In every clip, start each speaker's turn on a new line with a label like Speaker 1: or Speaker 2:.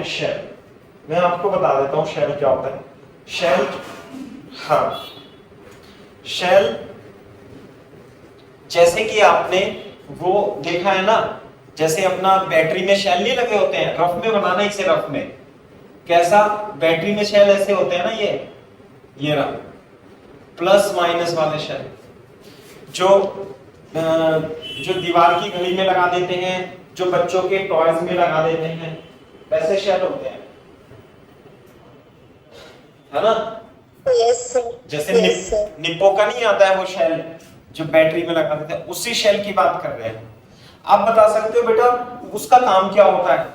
Speaker 1: A shell. मैं आपको बता देता हूं शेल क्या होता है। शेल, हाँ, शेल जैसे कि आपने वो देखा है ना, जैसे अपना बैटरी में शेल नहीं लगे होते हैं, रफ में बनाना इसे रफ में, कैसा बैटरी में शेल ऐसे होते हैं ना, ये रहा प्लस माइनस वाले शेल, जो दीवार की घड़ी में लगा देते हैं, जो बच्चों के टॉयज में लगा देते हैं, वैसे शेल होते हैं, है ना। जैसे निप्पो का नहीं आता है वो शेल जो बैटरी में लगा देते हैं, उसी शेल की बात कर रहे हैं। आप बता सकते हो बेटा उसका काम क्या होता है?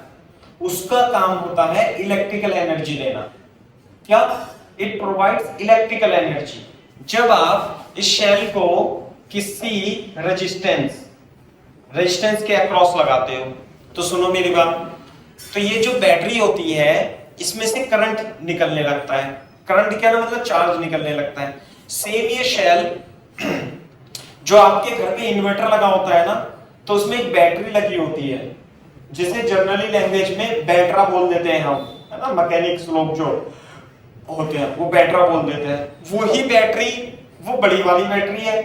Speaker 1: उसका काम होता है इलेक्ट्रिकल एनर्जी देना। क्या? It provides electrical energy. जब आप इस शेल को किसी रेजिस्टेंस के अक्रॉस लगाते हो, तो सुनो मेरी बात, तो ये जो बैटरी होती है इसमें से करंट निकलने लगता है। करंट क्या ना, मतलब चार्ज निकलने लगता है। सेम ये शेल जो आपके घर में इन्वर्टर लगा होता है ना, तो उसमें एक बैटरी लगी होती है, जिसे जनरली लैंग्वेज में बैटरा बोल देते हैं हम, है ना। मैकेनिक्स लोग जो होते हैं वो बैटरा बोल देते हैं। वही बैटरी वो बड़ी वाली बैटरी है,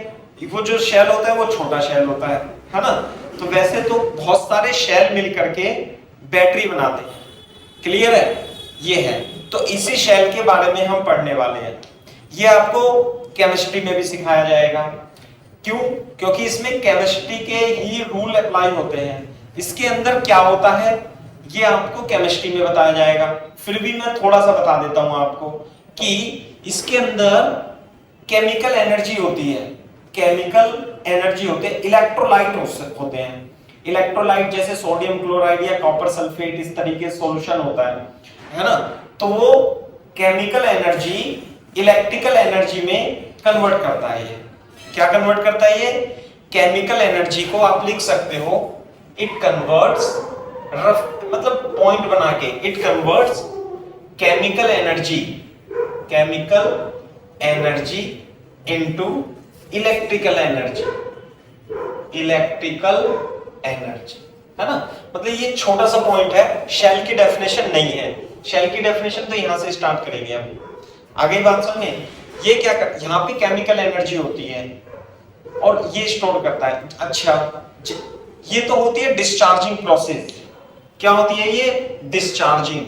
Speaker 1: वो जो शेल होता है वो छोटा शेल होता है ना। तो वैसे तो बहुत सारे शेल मिल करके बैटरी बनाते हैं। क्लियर है? ये है। तो इसी शेल के बारे में हम पढ़ने वाले हैं। ये आपको केमिस्ट्री में भी सिखाया जाएगा। क्यों? क्योंकि इसमें केमिस्ट्री के ही रूल अप्लाई होते हैं। इसके अंदर क्या होता है ये आपको केमिस्ट्री में बताया जाएगा। फिर भी मैं थोड़ा सा बता देता हूं आपको कि इसके अंदर केमिकल एनर्जी होती है। केमिकल एनर्जी होते हैं, इलेक्ट्रोलाइट होते हैं। इलेक्ट्रोलाइट जैसे सोडियम क्लोराइड या कॉपर सल्फेट, इस तरीके सोल्यूशन होता है ना। तो वो केमिकल एनर्जी इलेक्ट्रिकल एनर्जी में कन्वर्ट करता है। ये क्या कन्वर्ट करता है? ये केमिकल एनर्जी को आप लिख सकते हो, इट कन्वर्ट्स, रफ मतलब पॉइंट बना के, it converts chemical energy into electrical energy, है ना। मतलब ये छोटा सा पॉइंट है, शेल की डेफिनेशन नहीं है। शेल की डेफिनेशन तो यहां से स्टार्ट करेंगे हम। आगे बात सुनिए, ये क्या यहाँ पे केमिकल एनर्जी होती है और ये स्टोर करता है। अच्छा, ये तो होती है डिस्चार्जिंग प्रोसेस। क्या होती है ये? डिस्चार्जिंग।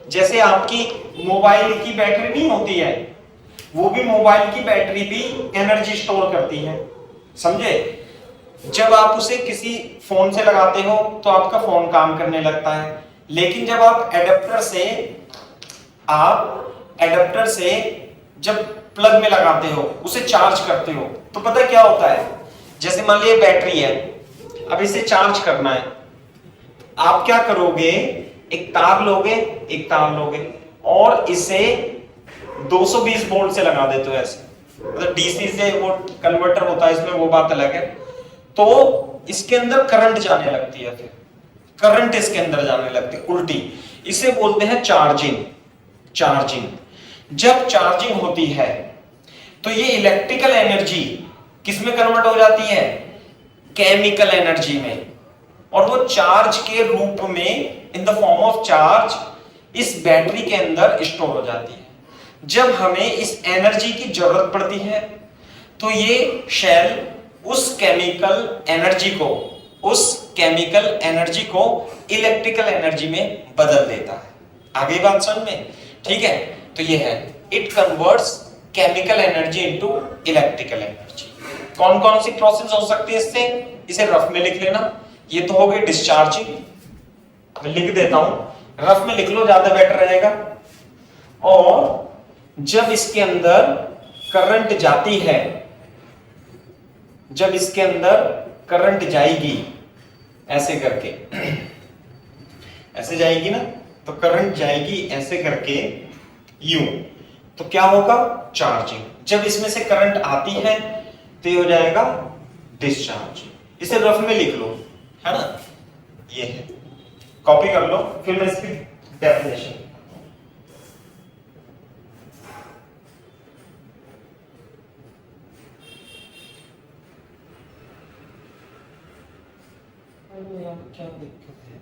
Speaker 1: जैसे आपकी मोबाइल की बैटरी नहीं होती है, वो भी मोबाइल की बैटरी भी एनर्जी स्टोर करती है, समझे। जब आप उसे किसी फोन से लगाते हो तो आपका फोन काम करने लगता है, लेकिन जब आप एडेप्टर से जब प्लग में लगाते हो, उसे चार्ज करते हो, तो पता क्या होता है? जैसे मान लीजिए बैटरी है, अब इसे चार्ज करना है, आप क्या करोगे? एक तार लोगे और इसे 220 वोल्ट से लगा देते हो ऐसे, मतलब डीसी से वो कन्वर्टर होता है इसमें, वो बात अलग है। तो इसके अंदर करंट जाने लगती है, फिर करंट इसके अंदर जाने लगती है उल्टी, इसे बोलते हैं चार्जिंग। जब चार्जिंग होती है तो ये इलेक्ट्रिकल एनर्जी किस में कन्वर्ट हो जाती है? केमिकल एनर्जी में, और वो चार्ज के रूप में, in the form of charge, इस बैटरी के अंदर स्टोर हो जाती है। जब हमें इस एनर्जी की जरूरत पड़ती है तो ये शेल उस केमिकल एनर्जी को इलेक्ट्रिकल एनर्जी में बदल देता है। आगे बात समझ में? ठीक है। तो ये है, it converts chemical energy into electrical energy. कौन कौन सी प्रोसेस हो सकती है इससे? इसे रफ में लिख लेना। ये तो हो गई डिस्चार्जिंग, मैं लिख देता हूं, रफ में लिख लो, ज्यादा बेटर रहेगा। और जब इसके अंदर करंट जाती है, जब इसके अंदर करंट जाएगी ऐसे करके, ऐसे जाएगी ना, तो करंट जाएगी ऐसे करके यूं, तो क्या होगा? चार्जिंग। जब इसमें से करंट आती है तो ये हो जाएगा डिस्चार्ज। इसे रफ में लिख लो, है ना, ये है, कॉपी कर लो, फिर मैं इसकी डेफिनेशन। क्या दिक्कत है?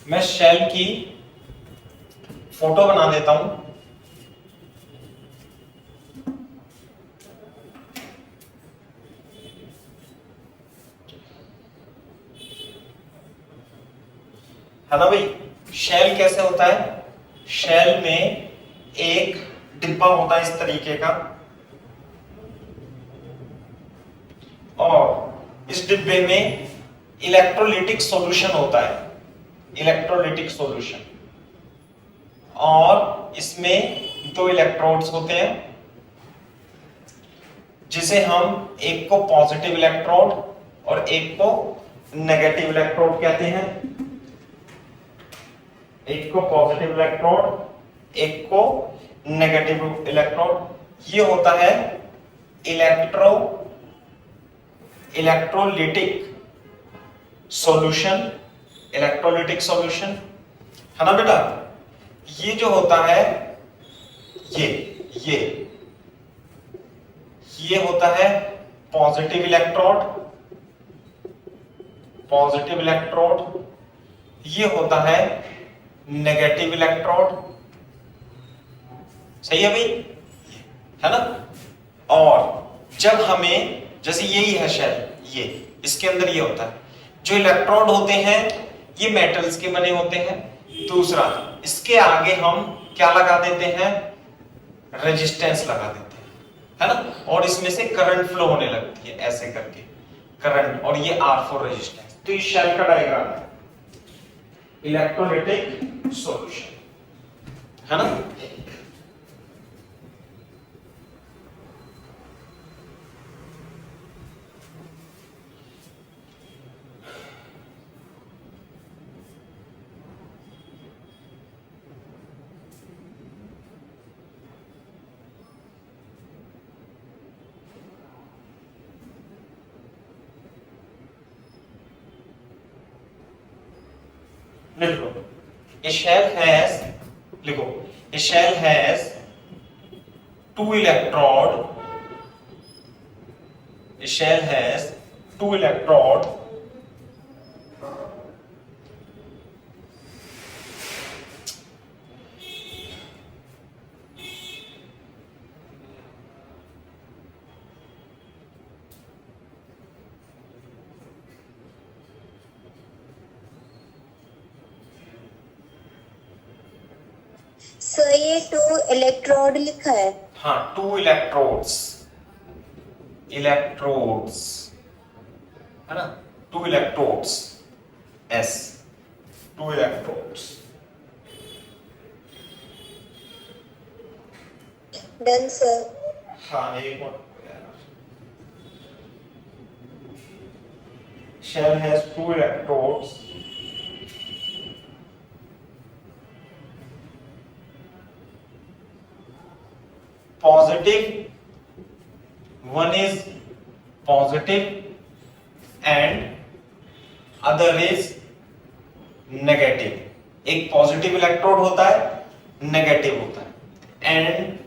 Speaker 1: मैं शेल की फोटो बना देता हूं। है ना भाई, शेल कैसे होता है? शेल में एक डिब्बा होता है इस तरीके का, और इस डिब्बे में इलेक्ट्रोलिटिक सॉल्यूशन होता है, इलेक्ट्रोलिटिक सॉल्यूशन, और इसमें दो इलेक्ट्रोड्स होते हैं, जिसे हम एक को पॉजिटिव इलेक्ट्रोड और एक को नेगेटिव इलेक्ट्रोड कहते हैं। एक को पॉजिटिव इलेक्ट्रोड, एक को नेगेटिव इलेक्ट्रोड। ये होता है इलेक्ट्रोलिटिक सॉल्यूशन, इलेक्ट्रोलिटिक सॉल्यूशन, है ना बेटा। ये जो होता है ये ये होता है पॉजिटिव इलेक्ट्रोड, पॉजिटिव इलेक्ट्रोड। ये होता है नेगेटिव इलेक्ट्रोड। सही है भाई, है ना। और जब हमें, जैसे यही है शेल, ये इसके अंदर ये होता है, जो इलेक्ट्रोड होते हैं ये मेटल्स के बने होते हैं। दूसरा, इसके आगे हम क्या लगा देते हैं? रेजिस्टेंस लगा देते हैं, है ना। और इसमें से करंट फ्लो होने लगती है ऐसे करके, करंट, और ये R4 रेजिस्टेंस। तो ये शेल का डायग्राम है, इलेक्ट्रोलिटिक सॉल्यूशन, है ना। लिखो, a shell has, लिखो, a shell has two electrode, a shell has two electrode
Speaker 2: sir ये 2 इलेक्ट्रोड लिखा है।
Speaker 1: हाँ, 2 इलेक्ट्रोड्स, इलेक्ट्रोड्स, है ना, 2 electrodes, S, 2 electrodes.
Speaker 2: Done sir.
Speaker 1: हाँ, एक और, shell has 2 electrodes positive, one is positive and other is negative। एक पॉजिटिव इलेक्ट्रोड होता है, नेगेटिव होता है, and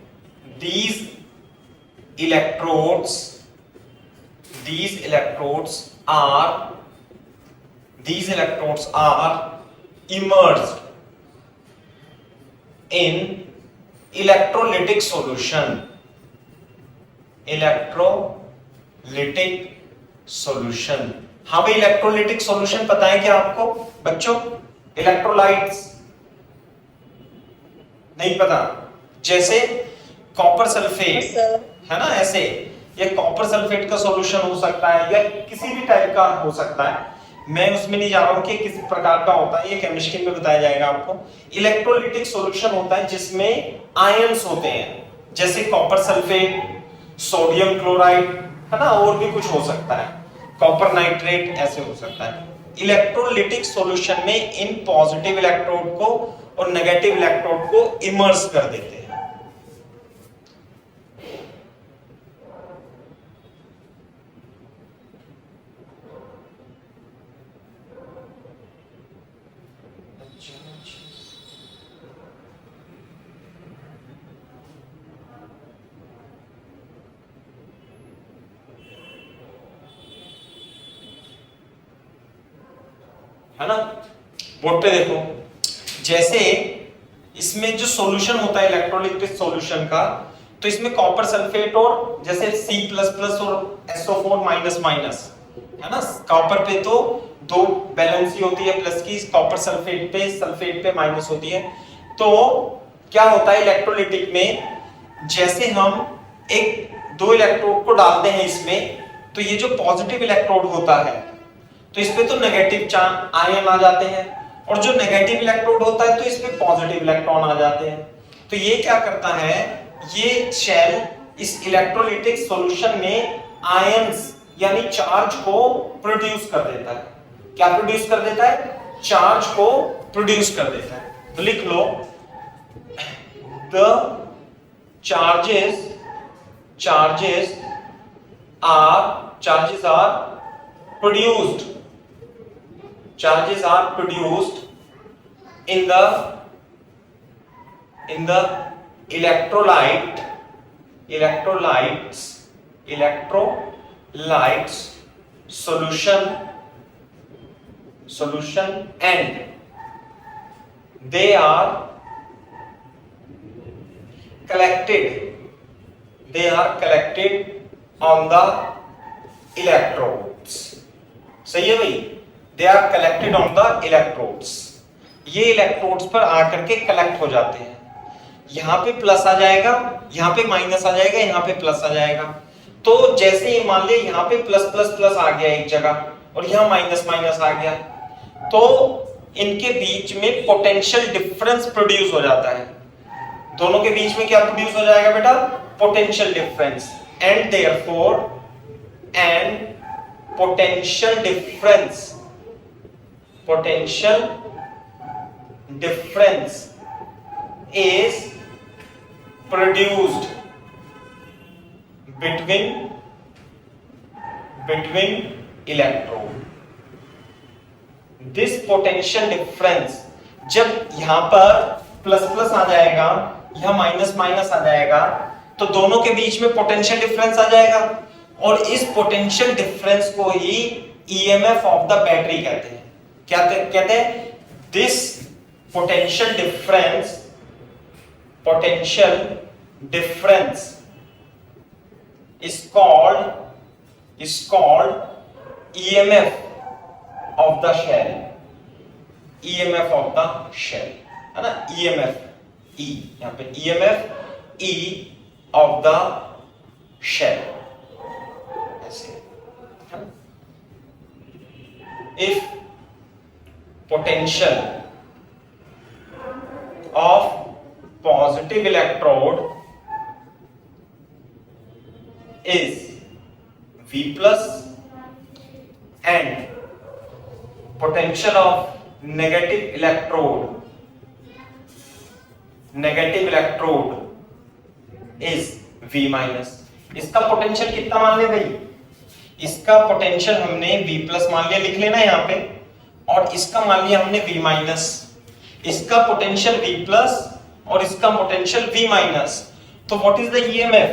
Speaker 1: these electrodes are immersed in electrolytic solution, electrolytic solution. हाँ भाई, इलेक्ट्रोलिटिक सॉल्यूशन पता है क्या आपको बच्चों? इलेक्ट्रोलाइट्स नहीं पता? जैसे कॉपर सल्फेट, है ना, ऐसे ये कॉपर सल्फेट का सॉल्यूशन हो सकता है या किसी भी टाइप का हो सकता है। मैं उसमें नहीं जा रहा हूं कि किस प्रकार का होता है, ये केमिस्ट्री में बताया जाएगा आपको। इलेक्ट्रोलिटिक सॉल्यूशन होता है जिसमें आयंस होते हैं, जैसे कॉपर सल्फेट, सोडियम क्लोराइड, है ना, और भी कुछ हो सकता है, कॉपर नाइट्रेट, ऐसे हो सकता है। इलेक्ट्रोलिटिक सॉल्यूशन में इन पॉजिटिव इलेक्ट्रोड को और नेगेटिव इलेक्ट्रोड को इमर्स कर देते हैं। है ना। बोर्ड पे देखो, जैसे इसमें जो सॉल्यूशन होता है इलेक्ट्रोलिटिक सॉल्यूशन का, तो इसमें कॉपर सल्फेट और जैसे C++ और SO4 माइनस माइनस है ना, कॉपर पे तो दो वैलेंसी होती है प्लस की, कॉपर सल्फेट पे माइनस होती है। तो क्या होता है इलेक्ट्रोलिटिक में, जैसे हम एक दो इलेक्ट्रोड को डालते हैं इसमें, तो ये जो पॉजिटिव इलेक्ट्रोड होता है तो इसमें तो नेगेटिव चार्ज आयन आ जाते हैं, और जो नेगेटिव इलेक्ट्रोड होता है तो इसमें पॉजिटिव इलेक्ट्रॉन आ जाते हैं। तो ये क्या करता है, ये शेल इस इलेक्ट्रोलिटिक सॉल्यूशन में आयंस यानी चार्ज को प्रोड्यूस कर देता है। क्या प्रोड्यूस कर देता है? चार्ज को प्रोड्यूस कर देता है। तो लिख लो, the charges are produced in the electrolytes solution, and they are collected on the electrodes। सही है भाई, they are collected on the electrodes। ये इलेक्ट्रोड्स पर आकर के कलेक्ट हो जाते हैं। यहाँ पे प्लस आ जाएगा, यहाँ पे माइनस आ जाएगा, यहाँ पे प्लस आ जाएगा। तो जैसे ही मान ले यहाँ पे प्लस प्लस प्लस आ गया एक जगह और यहाँ माइनस माइनस आ गया, तो इनके बीच में पोटेंशियल डिफरेंस प्रोड्यूस हो जाता है। दोनों के बीच में क्या प्रोड्यूस हो जाएगा बेटा? Potential difference. And therefore potential difference is produced between electrode। this potential difference, जब यहां पर प्लस प्लस आ जाएगा, यहां माइनस माइनस आ जाएगा, तो दोनों के बीच में पोटेंशियल डिफरेंस आ जाएगा, और इस पोटेंशियल डिफरेंस को ही ईएमएफ ऑफ द बैटरी कहते हैं। क्या कहते हैं? This potential difference is called EMF of the shell। EMF of the shell है ना, EMF E, यहाँ पे EMF E of the shell ऐसे है ना। if potential of positive electrode is V plus and potential of negative electrode is V minus। इसका potential कितना मान ले भाई? इसका पोटेंशियल हमने V प्लस मान लिया, लिख लेना यहाँ पे, और इसका मान लिया हमने V माइनस। इसका पोटेंशियल V प्लस और इसका पोटेंशियल V माइनस। तो what is the EMF?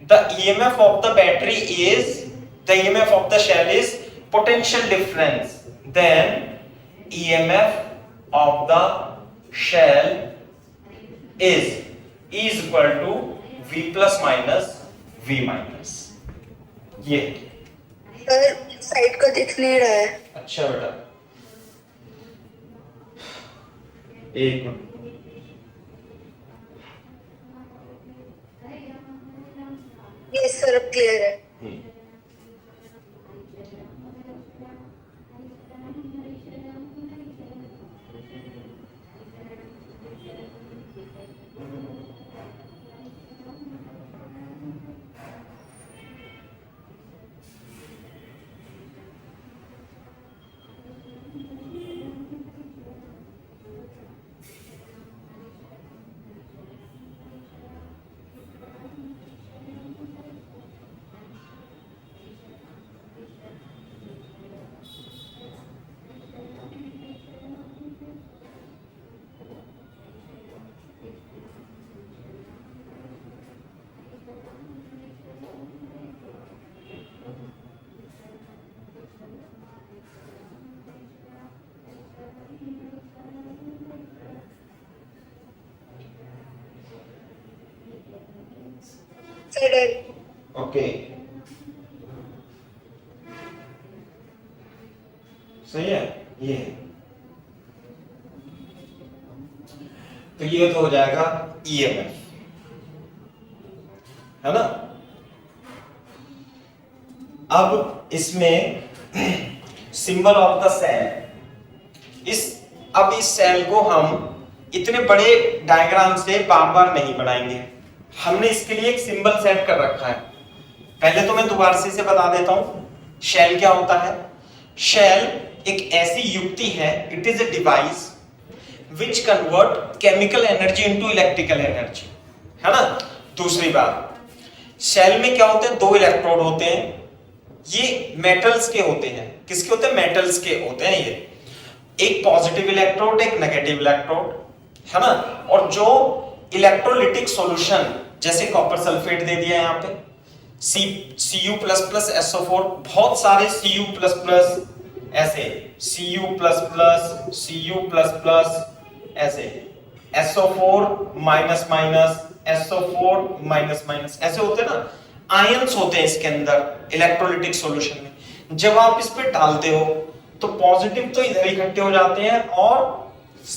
Speaker 1: The EMF of the battery is, the EMF of the cell is potential difference, then EMF of the cell is equal to V plus minus V minus। ये
Speaker 2: sir side का दिख नहीं रहा है।
Speaker 1: अच्छा बेटा, एक minute,
Speaker 2: yes sir अब क्लियर है।
Speaker 1: ओके, सही है ये। तो ये तो हो जाएगा ईएमएफ, है ना। अब इसमें सिंबल ऑफ द सेल, अब इस सेल को हम इतने बड़े डायग्राम से बार बार नहीं बनाएंगे, हमने इसके लिए एक सिंबल सेट कर रखा है। पहले तो मैं दोबारा से बता देता हूं शेल क्या होता है। शेल एक ऐसी युक्ति है, it is a device which convert chemical energy into electrical energy, है ना। दूसरी बात, शेल में क्या होते हैं, दो इलेक्ट्रोड होते हैं, ये मेटल्स के होते हैं। किसके होते हैं, मेटल्स के होते हैं ये। एक पॉजिटिव इलेक्ट्रोड, एक नेगेटिव इलेक्ट्रोड, है ना। और जो इलेक्ट्रोलिटिक सॉल्यूशन, जैसे कॉपर सल्फेट दे दिया यहाँ पे, Cu++SO4, बहुत सारे Cu++, ऐसे Cu++, ऐसे SO4 SO4 ऐसे होते हैं ना, आयंस होते हैं इसके अंदर इलेक्ट्रोलिटिक सॉल्यूशन में। जब आप इस पे डालते हो तो पॉजिटिव तो इधर इकट्ठे हो जाते हैं और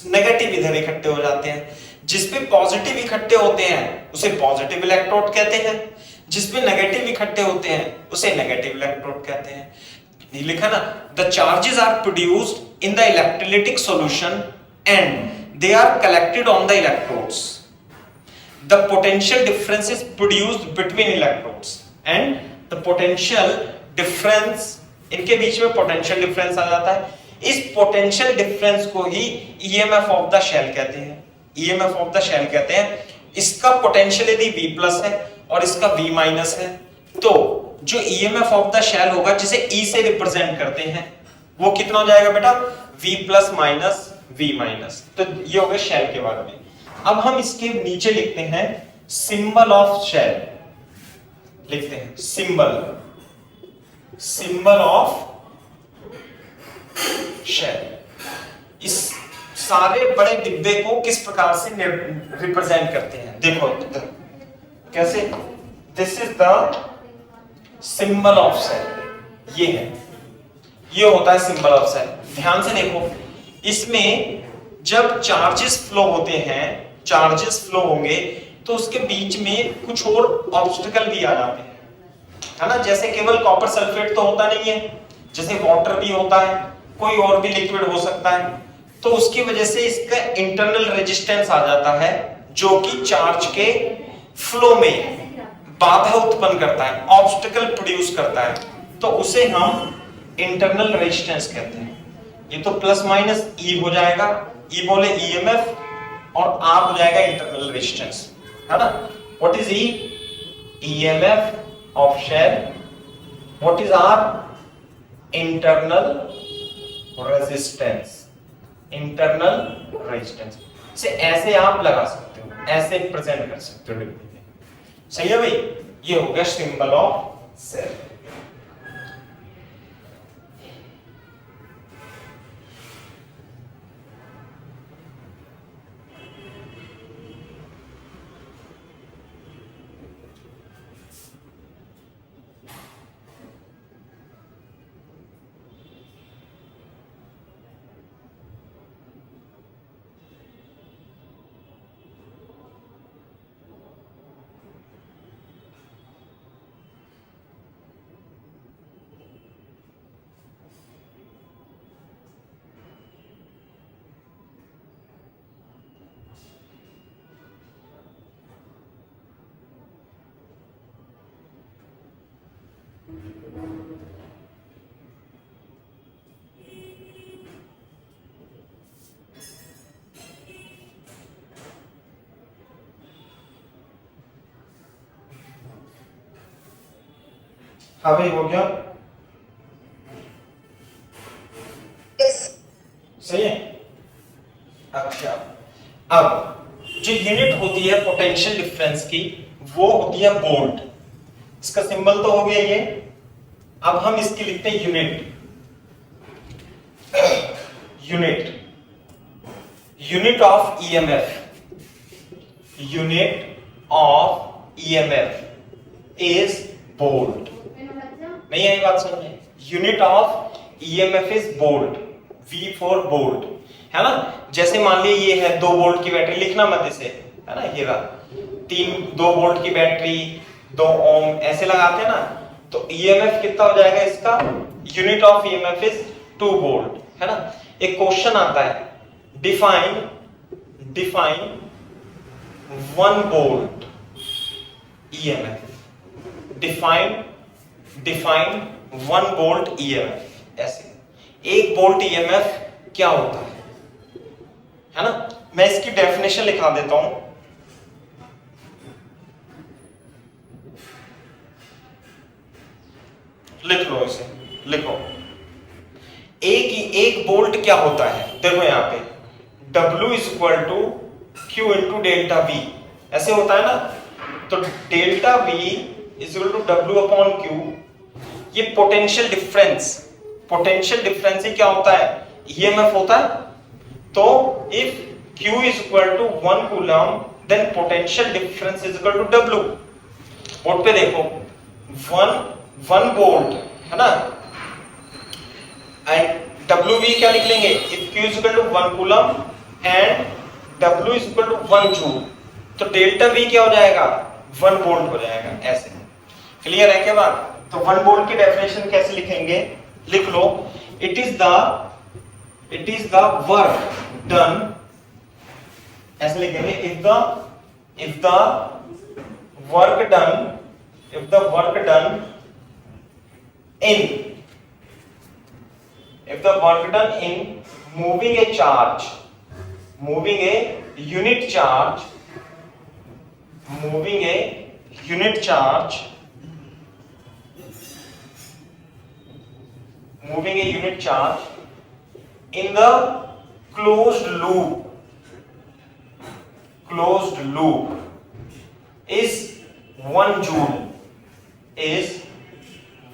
Speaker 1: नेगेटिव इधर इकट्ठे हो जाते हैं। जिसपे पॉजिटिव इकट्ठे होते हैं उसे पॉजिटिव इलेक्ट्रोड कहते हैं, जिसपे नेगेटिव इकट्ठे होते हैं उसे नेगेटिव इलेक्ट्रोड कहते हैं। नहीं लिखा ना, the charges are produced in the electrolytic solution and they are collected on the electrodes. The potential difference is produced between electrodes and the potential difference, इनके बीच में potential difference आ जाता है। इस potential difference को ही EMF of the shell कहते हैं, EMF of the shell कहते हैं। इसका potential यदि V+ है और इसका V- है, तो जो EMF of the shell होगा, जिसे E से रिप्रेजेंट करते हैं, वो कितना हो जाएगा बेटा, V+ V-। तो ये हो गया शेल के बारे में। अब हम इसके नीचे लिखते हैं सिंबल ऑफ शेल, लिखते हैं सिंबल ऑफ शेल। इस सारे बड़े डिब्बे को किस प्रकार से रिप्रेजेंट करते हैं, देखो कैसे। This is the symbol of cell, ये है, ये होता है सिंबल ऑफ शेल। ध्यान से देखो, इसमें जब चार्जेस फ्लो होते हैं, चार्जेस फ्लो होंगे तो उसके बीच में कुछ और ऑब्स्टिकल भी आ जाते हैं, है ना। जैसे केवल कॉपर सल्फेट तो होता नहीं है, जैसे वाटर भी होता है, कोई और भी लिक्विड हो सकता है। तो उसकी वजह से इसका इंटरनल रेजिस्टेंस आ जाता है, जो कि चार्ज के फ्लो में बाधा उत्पन्न करता है, ऑब्स्टिकल प्रोड्यूस करता है। तो उसे हम इंटरनल रेजिस्टेंस कहते हैं। ये तो प्लस माइनस ई हो जाएगा, ई बोले ईएमएफ और आर हो जाएगा इंटरनल रेजिस्टेंस, है ना। What is E, EMF of cell. What is R, internal resistance, internal resistance. से ऐसे आप लगा सकते हो, ऐसे प्रेजेंट कर सकते हो। सही है भाई, ये हो गया सिंबल ऑफ शेल। हाँ भाई, हो गया, सही है। अच्छा, अब जो यूनिट होती है पोटेंशियल डिफरेंस की, वो होती है वोल्ट। इसका सिंबल तो हो गया ये। अब हम इसकी लिखते हैं unit. Unit of EMF, unit of EMF is bolt. नहीं आई बात समझ में? Unit of EMF is bolt, V for bolt, है ना। जैसे मान ली ये है 2 वोल्ट की बैटरी, लिखना मत इसे, है ना, ये रहा 2 वोल्ट की बैटरी 2 ओम ऐसे लगाते हैं ना, तो ईएमएफ कितना हो जाएगा इसका, unit of EMF is 2 volt, है ना। एक क्वेश्चन आता है, define 1 volt EMF, define 1 volt EMF. ऐसे 1 वोल्ट ईएमएफ क्या होता है ना। मैं इसकी डेफिनेशन लिखा देता हूं, लिख लो इसे, लिखो। एक वोल्ट क्या होता है, देखो यहां पे W is equal to Q into delta V, ऐसे होता है ना। तो delta V is equal to W upon Q, ये पोटेंशियल डिफरेंस ही क्या होता है, ईएमएफ होता है। तो if Q is equal to 1 coulomb, then potential difference is equal to W। Board पे देखो 1 वोल्ट, है ना, एंड WV क्या लिख लेंगे, if Q is equal to 1 coulomb and W is equal to 1 joule, तो डेल्टा V क्या हो जाएगा, 1 वोल्ट हो जाएगा। ऐसे क्लियर है क्या बात। तो 1 वोल्ट की डेफिनेशन कैसे लिखेंगे, लिख लो, it is the work done, ऐसे लिखेंगे, if the work done in moving a charge, moving a unit charge in the closed loop is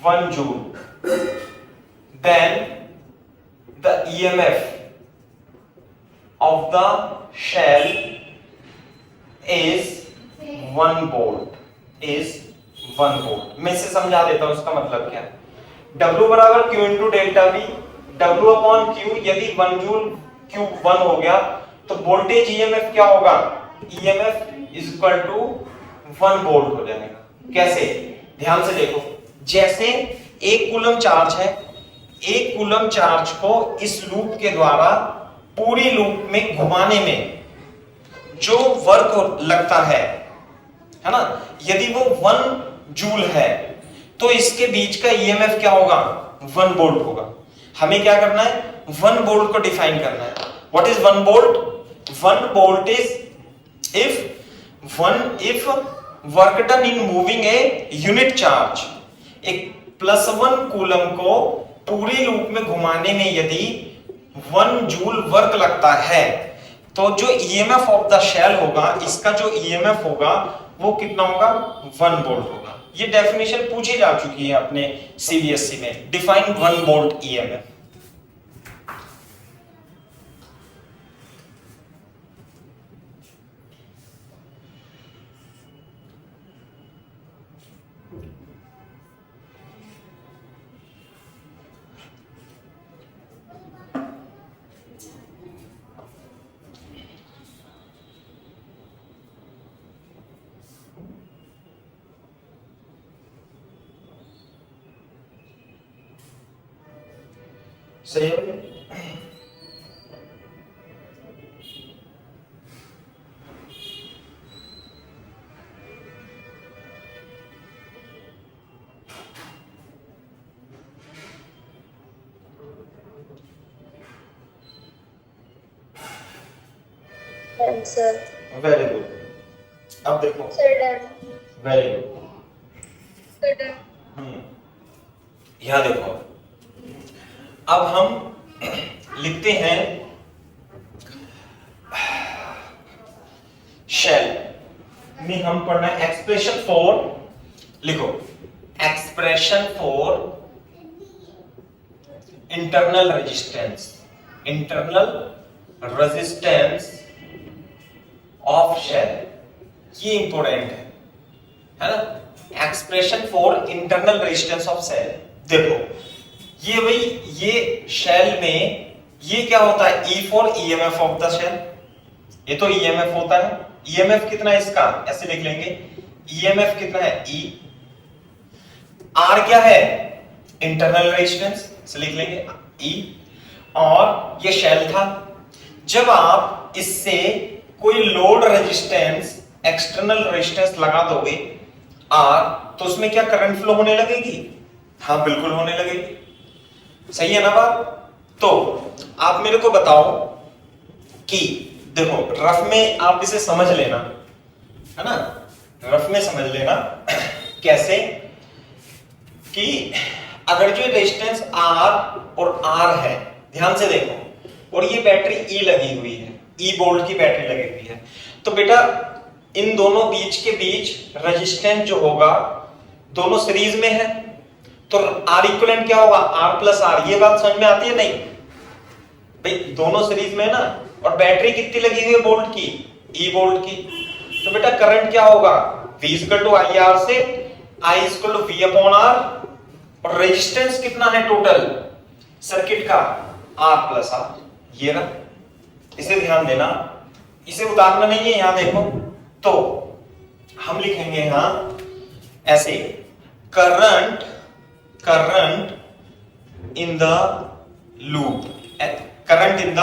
Speaker 1: 1 joule, then the EMF of the shell is 1 volt, मैं इसे समझा देता हूं इसका मतलब क्या है। W बराबर Q into delta V, W upon Q, यदि 1 जूल Q 1 हो गया तो वोल्टेज EMF क्या होगा, EMF is equal to 1 volt हो जाएगा। कैसे, ध्यान से देखो, जैसे 1 कूलम चार्ज है, 1 कूलम चार्ज को इस लूप के द्वारा पूरी लूप में घुमाने में जो वर्क लगता है ना, यदि वो 1 जूल है तो इसके बीच का ईएमएफ क्या होगा, 1 वोल्ट होगा। हमें क्या करना है, 1 वोल्ट को डिफाइन करना है। What is 1 volt? 1 volt is if work done in moving a unit charge, एक +1 कूलम को पूरी लूप में घुमाने में यदि 1 जूल वर्क लगता है तो जो ईएमएफ ऑफ द शेल होगा, इसका जो ईएमएफ होगा वो कितना होगा, 1 वोल्ट होगा। ये डेफिनेशन पूछी जा चुकी है अपने सीबीएसई में, डिफाइन 1 वोल्ट ईएमएफ। सही है।
Speaker 2: Sir
Speaker 1: very good. अब देखो
Speaker 2: sir done,
Speaker 1: very good.
Speaker 2: Sir done.
Speaker 1: यहां देखो, अब हम लिखते हैं शेल में हम पढ़ना है एक्सप्रेशन फॉर, लिखो expression for internal resistance of cell. ये इंपॉर्टेंट है ना। Expression for internal resistance of cell. देखो ये भाई ये शेल में ये क्या होता है, E for EMF of the cell, ये तो ईएमएफ होता है। ईएमएफ कितना है इसका, ऐसे लिख लेंगे, ईएमएफ कितना है ई। आर क्या है, इंटरनल रेजिस्टेंस, से लिख लेंगे ई। और ये शेल था, जब आप इससे कोई लोड रेजिस्टेंस एक्सटर्नल रेजिस्टेंस लगा दोगे आर, तो उसमें क्या करंट फ्लो होने लगेगी, हाँ बिल्कुल होने लगेगी। सही है ना बात। तो आप मेरे को बताओ कि देखो रफ में आप इसे समझ लेना, है ना, रफ में समझ लेना कैसे कि अगर जो रेजिस्टेंस आर और आर है, ध्यान से देखो, और ये बैटरी ई लगी हुई है, ई वोल्ट की बैटरी लगी हुई है, तो बेटा इन दोनों बीच के बीच रेजिस्टेंस जो होगा दोनों सीरीज में है, तो आर इक्विवेलेंट क्या होगा, आर प्लस आर। ये बात समझ में आती है नहीं भाई, दोनों सीरीज में है ना, और बैटरी कितनी लगी हुई है वोल्ट की, ई वोल्ट की, तो बेटा करंट क्या होगा, V equal to I R से I equal to V upon R, और रेजिस्टेंस कितना है टोटल सर्किट का, R प्लस आर। ये ना, इसे ध्यान देना, इसे उतारना नहीं है, यहां देखो, तो हम लिखेंगे यहां ऐसे, current in the loop, current in the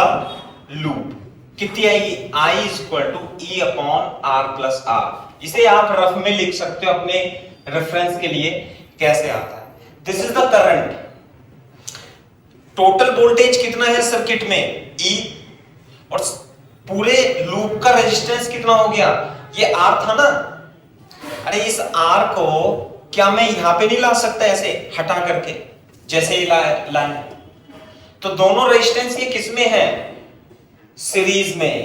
Speaker 1: loop कितनी आएगी, I equal to E upon R plus R. इसे आप रफ में लिख सकते हो अपने रेफरेंस के लिए कैसे आता है। This is the current, total voltage कितना है सर्किट में E, और पूरे लूप का रेजिस्टेंस कितना हो गया, ये R था ना। अरे इस R को क्या मैं यहां पे नहीं ला सकता ऐसे हटा करके, जैसे ही लाए, तो दोनों रेजिस्टेंस ये किसमें है, सीरीज में,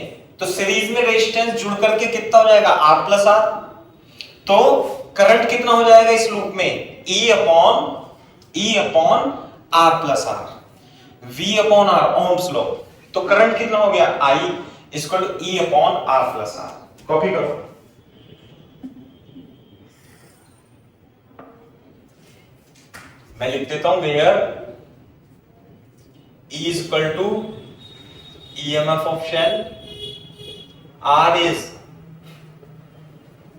Speaker 1: तो सीरीज में रेजिस्टेंस जुड़ करके कितना हो जाएगा, R प्लस आर। तो करंट कितना हो जाएगा इस लूप में, E upon R plus R, V upon R, ohm's law. तो करंट कितना हो गया, I equal to E upon R plus R. Copy करो, मैं लिख देता हूं, where E is equal to EMF of shell, R is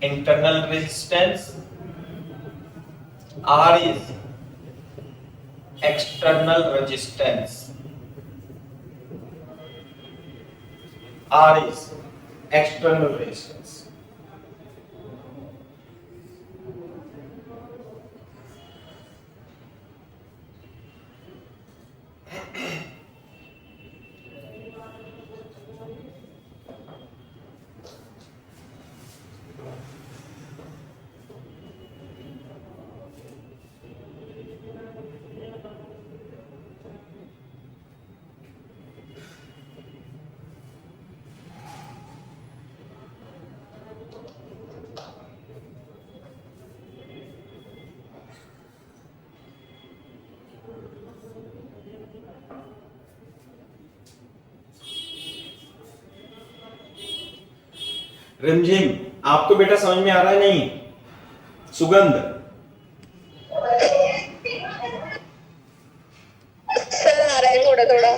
Speaker 1: internal resistance, R is external resistance, R is external resistance। रिमझिम, आपको बेटा समझ में आ रहा है नहीं, सुगंध
Speaker 2: सर आ रहा है थोड़ा थोड़ा।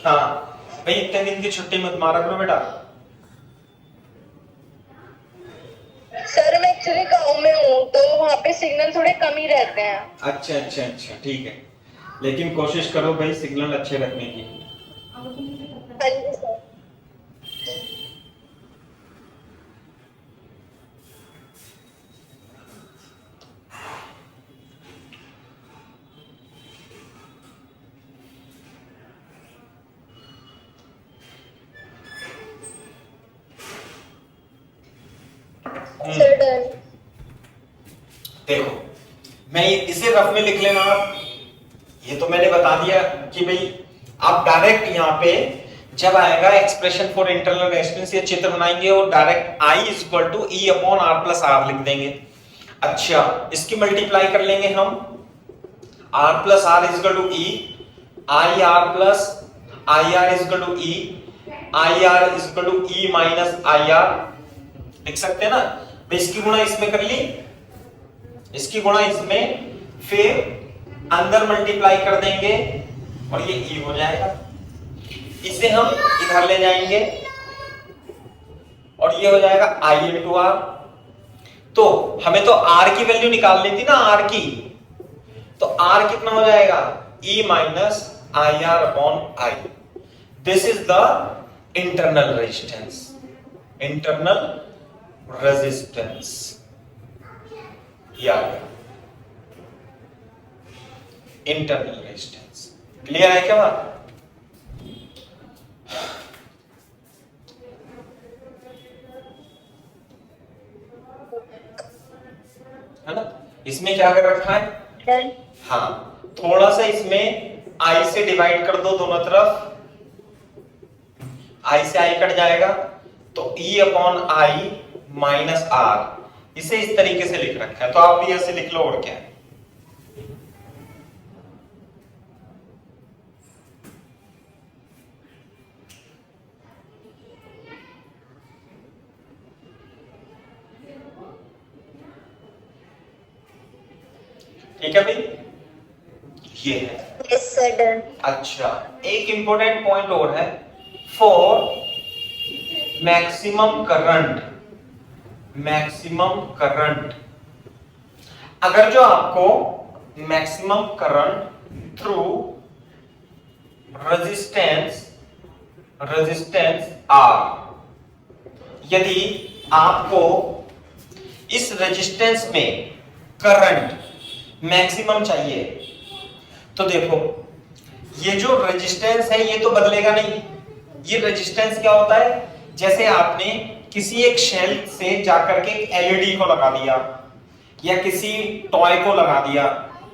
Speaker 1: हाँ भाई, इतने दिन की छुट्टी मत मारा करो बेटा।
Speaker 2: सर मैं एक्चुअली गांव में हूँ, तो वहाँ पे सिग्नल थोड़े कम ही रहते हैं।
Speaker 1: अच्छा अच्छा अच्छा, ठीक है, लेकिन कोशिश करो भाई सिग्नल अच्छे रखने की।
Speaker 2: हाँ जी सर। Sir done.
Speaker 1: देखो मैं इसे रफ में लिख लेना आप, ये तो मैंने बता दिया कि भाई आप डायरेक्ट यहाँ पे जब आएगा एक्सप्रेशन फॉर इंटरनल रेजिस्टेंस, ये चित्र बनाएंगे और direct I equal to E upon R plus R लिख देंगे। अच्छा, इसकी मल्टीप्लाई कर लेंगे हम, R plus R equal to E, I R plus I R equal to E, I R equal to E minus I R, लिख सकते हैं ना। इसकी गुणा इसमें कर ली, इसकी गुणा इसमें, फिर अंदर मल्टीप्लाई कर देंगे और ये ई हो जाएगा। इसे हम इधर ले जाएंगे और ये हो जाएगा आई इंटू आर। तो हमें तो आर की वैल्यू निकालनी थी ना, आर की, तो आर कितना हो जाएगा, E minus I R upon I. This is the internal resistance, internal resistance. Internal resistance. Clear है क्या बात? है ना? इसमें क्या कर रखा है, हाँ, थोड़ा सा इसमें आई से डिवाइड कर दो दोनों तरफ, आई से आई कट जाएगा तो E upon I minus R. इसे इस तरीके से लिख रखा है, तो आप भी ऐसे लिख लो और क्या है। ठीक है भाई, ये है।
Speaker 2: Yes, sir, done.
Speaker 1: अच्छा, एक इंपॉर्टेंट पॉइंट और है, for maximum current, maximum current, अगर जो आपको maximum current through resistance, resistance R, यदि आपको इस रेजिस्टेंस में करंट मैक्सिमम चाहिए, तो देखो ये जो रेजिस्टेंस है ये तो बदलेगा नहीं। ये रेजिस्टेंस क्या होता है, जैसे आपने किसी एक शेल से जाकर के एलईडी को लगा दिया या किसी टॉय को लगा दिया,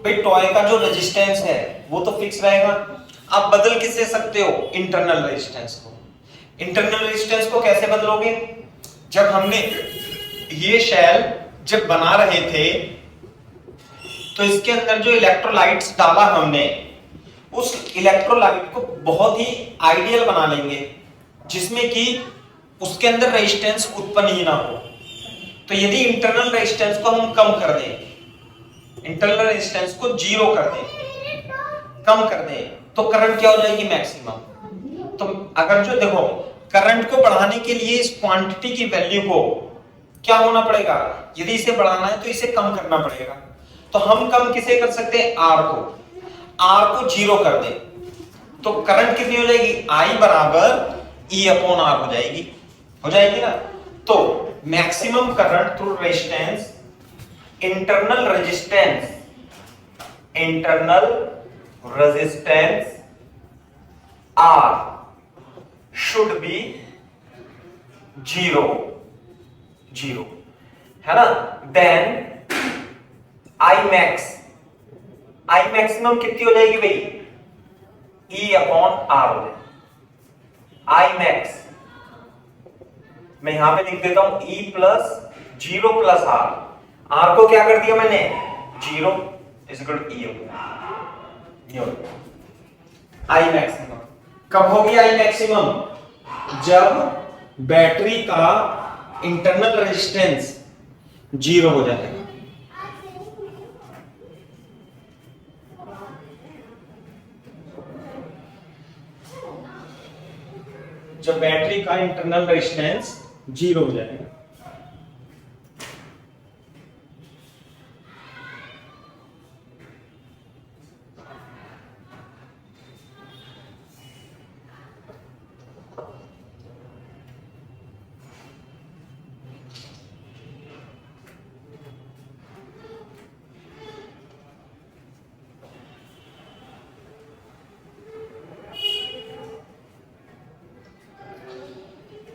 Speaker 1: भाई टॉय का जो रेजिस्टेंस है वो तो फिक्स रहेगा। आप बदल किससे सकते हो, इंटरनल रेजिस्टेंस को। इंटरनल रेजिस्टेंस को कैसे बदलोगे, जब हमने ये शेल जब बना रहे थे तो इसके अंदर जो इलेक्ट्रोलाइट्स डाला हमने, उस इलेक्ट्रोलाइट को बहुत ही आइडियल बना लेंगे जिसमें कि उसके अंदर रेजिस्टेंस उत्पन्न ही ना हो। तो यदि इंटरनल रेजिस्टेंस को हम कम कर दें, इंटरनल रेजिस्टेंस को जीरो कर दें, कम कर दें, तो करंट क्या हो जाएगी, मैक्सिमम। तो अगर जो देखो करंट को बढ़ाने के लिए इस क्वांटिटी की वैल्यू को क्या होना पड़ेगा, यदि इसे बढ़ाना है तो इसे कम करना पड़ेगा। तो हम कम किसे कर सकते हैं, आर को, आर को जीरो कर दे तो करंट कितनी हो जाएगी, आई बराबर ई अपॉन आर हो जाएगी ना। तो maximum current through resistance, internal resistance, internal resistance R should be zero, zero, है ना। Then I max, I maximum कितनी हो जाएगी भाई, ई अपॉन आर हो जाएगी। आई मैक्स मैं यहां पे लिख देता हूं E plus zero plus R, R को क्या कर दिया मैंने, zero, is equal to E हो गया। आई मैक्सिमम कब होगी, आई मैक्सिमम जब बैटरी का इंटरनल रेजिस्टेंस जीरो हो जाएगा। जब बैटरी का इंटरनल रेजिस्टेंस जीरो हो जाएगा।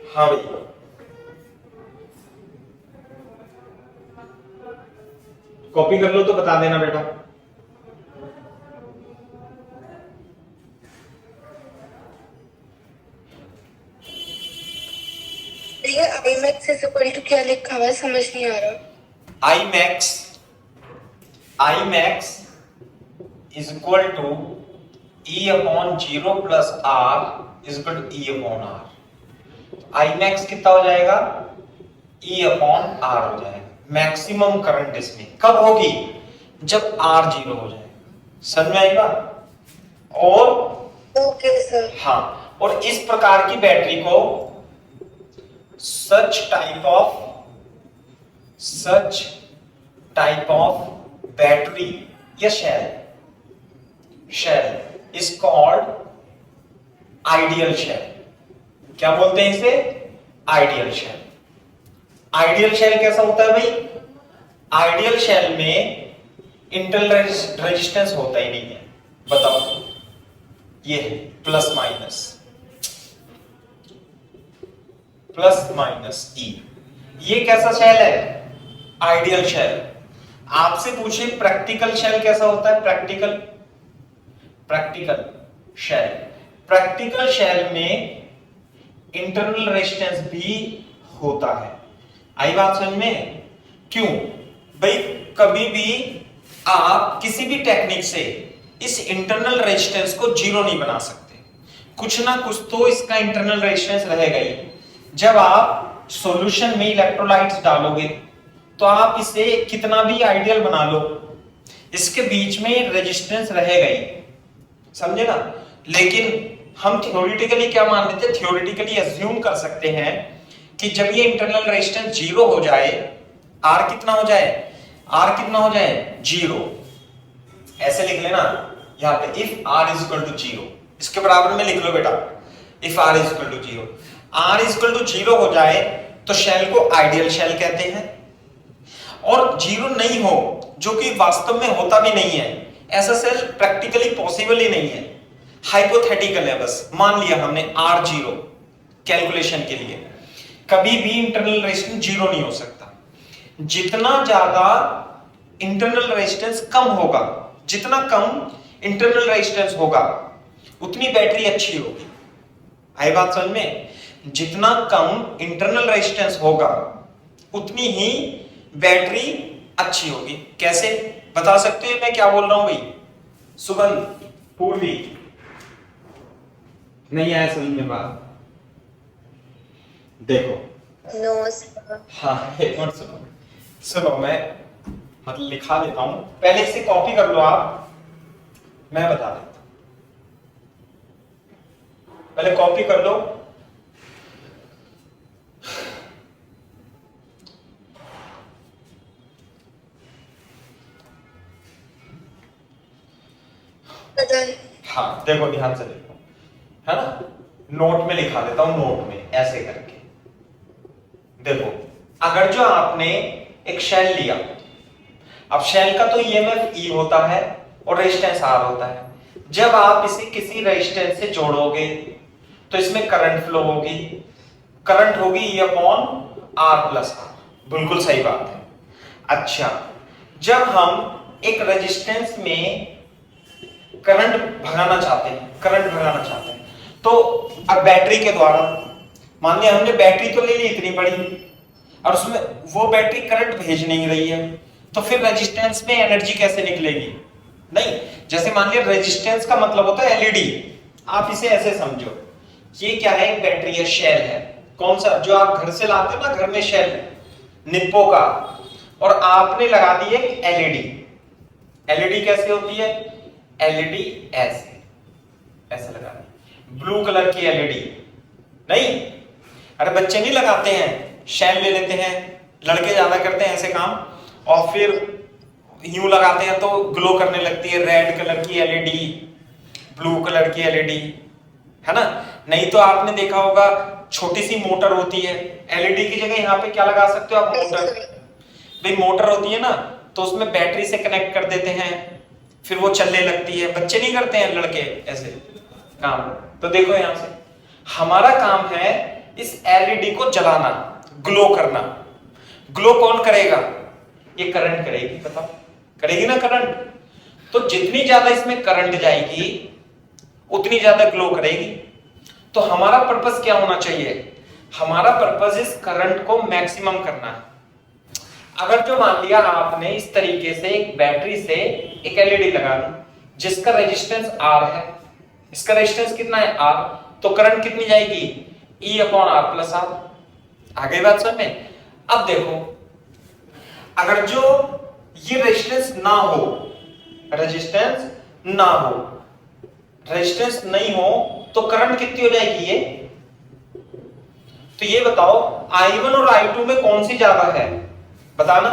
Speaker 1: हाँ भाई, कॉपी कर लो तो बता देना बेटा।
Speaker 2: I max is equal to क्या लिखा हुआ है, समझ नहीं आ रहा।
Speaker 1: I max is equal to E upon zero plus R is equal to E upon R. I max कितना हो जाएगा, ई अपॉन आर हो जाएगा। मैक्सिमम करंट इसमें कब होगी, जब R 0 हो जाए। समझ में आएगा। और
Speaker 2: ओके सर।
Speaker 1: हाँ, और इस प्रकार की बैटरी को सच टाइप ऑफ बैटरी या cell is called ideal cell. क्या बोलते हैं इसे, आइडियल शेल। आइडियल शेल कैसा होता है भाई, आइडियल शेल में इंटरनल रेजिस्टेंस होता ही नहीं है। बताओ, ये है प्लस माइनस ई। ये कैसा शेल है, आइडियल शेल। आपसे पूछे प्रैक्टिकल शेल कैसा होता है, प्रैक्टिकल शेल में इंटरनल रेजिस्टेंस भी होता है। आई बात समझ में। क्यों भाई, कभी भी आप किसी भी टेक्निक से इस इंटरनल रेजिस्टेंस को जीरो नहीं बना सकते, कुछ ना कुछ तो इसका इंटरनल रेजिस्टेंस रहेगा ही। जब आप सॉल्यूशन में इलेक्ट्रोलाइट्स डालोगे तो आप इसे कितना भी आइडियल बना लो, इसके बीच में रेजिस्टेंस रहेगा ही, समझे ना। लेकिन हम थ्योरेटिकली क्या मान लेते हैं, थ्योरेटिकली अज्यूम कर सकते हैं कि जब ये इंटरनल रेजिस्टेंस जीरो हो जाए, आर कितना हो जाए, जीरो। ऐसे लिख लेना यहां पे, if R is equal to zero, इसके बराबर में लिख लो बेटा, if R is equal to zero. R is equal to zero हो जाए तो शेल को आइडियल शेल कहते हैं। और जीरो नहीं हो, जो कि वास्तव में होता भी नहीं है, ऐसा सेल प्रैक्टिकली पॉसिबल ही नहीं है, हाइपोथेटिकल है बस। मान लिया हमने आर जीरो कैलकुलेशन के लिए, कभी भी इंटरनल रेजिस्टेंस जीरो नहीं हो सकता। जितना ज्यादा इंटरनल रेजिस्टेंस कम होगा, जितना कम इंटरनल रेजिस्टेंस होगा उतनी बैटरी अच्छी होगी। आई बात समझ में। जितना कम इंटरनल रेजिस्टेंस होगा उतनी ही बैटरी अच्छी होगी। कैसे बता सकते हो मैं क्या बोल रहा हूं भाई, सुगंध, पूर्वी, नहीं आया समझ में बात। देखो
Speaker 2: नो सर।
Speaker 1: हाँ, एक मिनट सुनो, मैं मतलब लिखा देता हूं, पहले इसे कॉपी कर लो आप, मैं बता देता हूं, पहले कॉपी कर लो। हाँ देखो, ध्यान से देखो, है ना, नोट में लिखा देता हूं, नोट में ऐसे करके देखो। अगर जो आपने एक शेल लिया, अब शेल का तो ईएमएफ ई होता है और रेजिस्टेंस आर होता है। जब आप इसे किसी रेजिस्टेंस से जोड़ोगे तो इसमें करंट फ्लो होगी, करंट होगी E upon R plus R. बिल्कुल सही बात है। अच्छा, जब हम एक रेजिस्टेंस में करंट भगाना चाहते हैं, तो अब बैटरी के द्वारा, मान लिया हमने बैटरी तो ले ली इतनी बड़ी और उसमें वो बैटरी करंट भेज नहीं रही है, तो फिर रेजिस्टेंस में एनर्जी कैसे निकलेगी। नहीं, जैसे मान लिया रेजिस्टेंस का मतलब होता है एलईडी, आप इसे ऐसे समझो, ये क्या है, एक बैटरी है, शेल है। कौन सा, जो आप घर से लाते हो ना, घर में शेल निप्पो का, और आपने लगा दी एक एलईडी। एलईडी कैसे होती है, एलईडी ऐसे लगा दी, ब्लू कलर की एलईडी। नहीं, अरे बच्चे नहीं लगाते हैं, शेल ले लेते हैं, लड़के ज्यादा करते हैं ऐसे काम, और फिर यूं लगाते हैं तो ग्लो करने लगती है, रेड कलर की एलईडी, ब्लू कलर की एलईडी, है ना। नहीं तो आपने देखा होगा छोटी सी मोटर होती है, एलईडी की जगह यहाँ पे क्या लगा सकते हो आप, मोटर। भाई मोटर होती है ना, तो उसमें बैटरी से कनेक्ट कर देते हैं, फिर वो चलने लगती है। बच्चे नहीं करते हैं, लड़के ऐसे काम। तो देखो यहां से हमारा काम है इस एलईडी को जलाना, ग्लो करना। ग्लो कौन करेगा, ये करंट करेगी, बताओ करेगी ना करंट। तो जितनी ज्यादा इसमें करंट जाएगी उतनी ज्यादा ग्लो करेगी। तो हमारा पर्पस क्या होना चाहिए, हमारा पर्पस इस करंट को मैक्सिमम करना है। अगर जो मान लिया आपने इस तरीके से एक बैटरी से एक एलईडी लगा दी जिसका रेजिस्टेंस आर है, इसका रेजिस्टेंस कितना है आर, तो करंट कितनी जाएगी, E upon R plus R. आ गई बात समझ में। अब देखो, अगर जो ये रेजिस्टेंस ना हो, रेजिस्टेंस ना हो, रेजिस्टेंस नहीं हो तो करंट कितनी हो जाएगी ये? तो ये बताओ I1 और I2 में कौन सी ज्यादा है, बताना।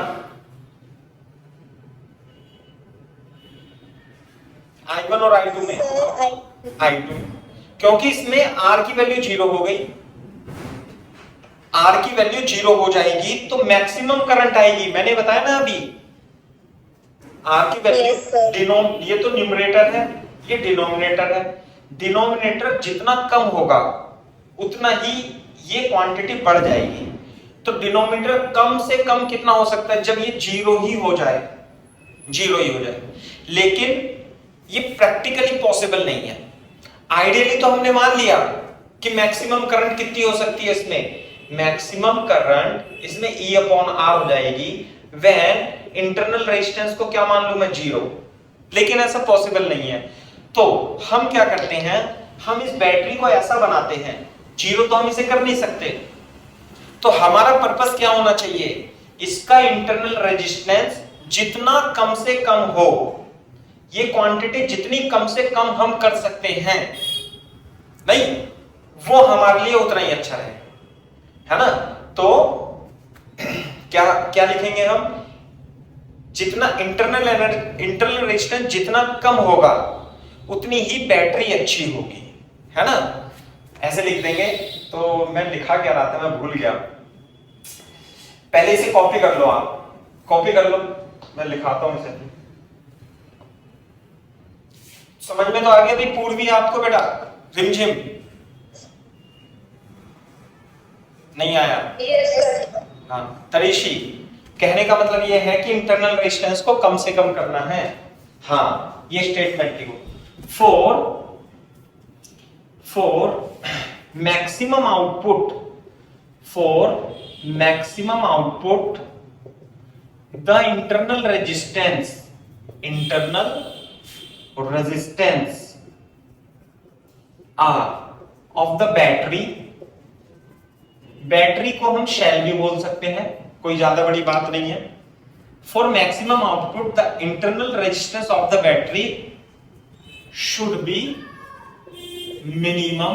Speaker 1: I1 और I2 में I2, क्योंकि इसमें R की वैल्यू 0 हो गई, R की वैल्यू 0 हो जाएगी तो मैक्सिमम करंट आएगी। मैंने बताया ना अभी, R की वैल्यू ये तो न्यूमरेटर है, ये डिनोमिनेटर है। डिनोमिनेटर जितना कम होगा उतना ही ये क्वांटिटी बढ़ जाएगी। तो डिनोमिनेटर कम से कम कितना हो सकता है? जब ये 0 ही हो जाए, 0 ही हो जाए। लेकिन ये प्रैक्टिकली पॉसिबल नहीं है। आइडियली तो हमने मान लिया कि मैक्सिमम करंट कितनी हो सकती है इसमें, मैक्सिमम करंट इसमें E अपॉन R हो जाएगी व्हेन इंटरनल रेजिस्टेंस को क्या मान लू मैं, 0। लेकिन ऐसा पॉसिबल नहीं है। तो हम क्या करते हैं, हम इस बैटरी को ऐसा बनाते हैं, 0 तो हम इसे कर नहीं सकते, तो हमारा पर्पस क्या होना चाहिए, इसका इंटरनल रेजिस्टेंस जितना कम से कम हो, ये क्वांटिटी जितनी कम से कम हम कर सकते हैं, नहीं वो हमारे लिए उतना ही अच्छा है, है ना। तो क्या क्या लिखेंगे हम, जितना इंटरनल रेजिस्टेंस जितना कम होगा उतनी ही बैटरी अच्छी होगी, है ना। ऐसे लिख देंगे। तो मैं लिखा क्या रहा था, मैं भूल गया। पहले इसे कॉपी कर लो, आप कॉपी कर लो, मैं लिखाता हूं इसे। समझ में तो आ गया भाई पूर्वी आपको बेटा, रिमझिम नहीं आया? हाँ तरीशी, कहने का मतलब यह है कि इंटरनल रेजिस्टेंस को कम से कम करना है। हाँ ये स्टेटमेंट लिखो, for maximum output, for maximum output the internal resistance of the battery, battery को हम शेल भी बोल सकते हैं, कोई ज्यादा बड़ी बात नहीं है। For maximum output the internal resistance of the battery should be minimum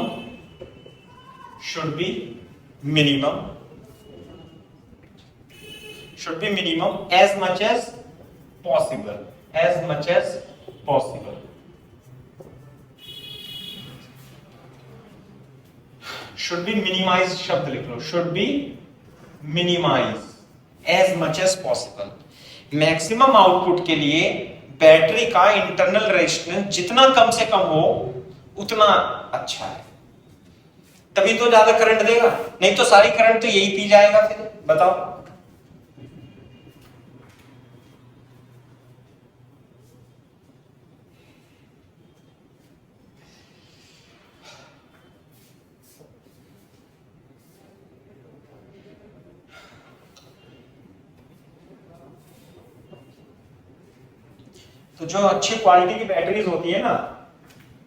Speaker 1: as much as possible, should be minimized, शब्द लिख लो, should be minimized as much as possible। Maximum output के लिए बैटरी का इंटरनल रेजिस्टेंस जितना कम से कम हो उतना अच्छा है, तभी तो ज्यादा करंट देगा, नहीं तो सारी करंट तो यही पी जाएगा। फिर बताओ, तो जो अच्छी क्वालिटी की बैटरीज होती है ना,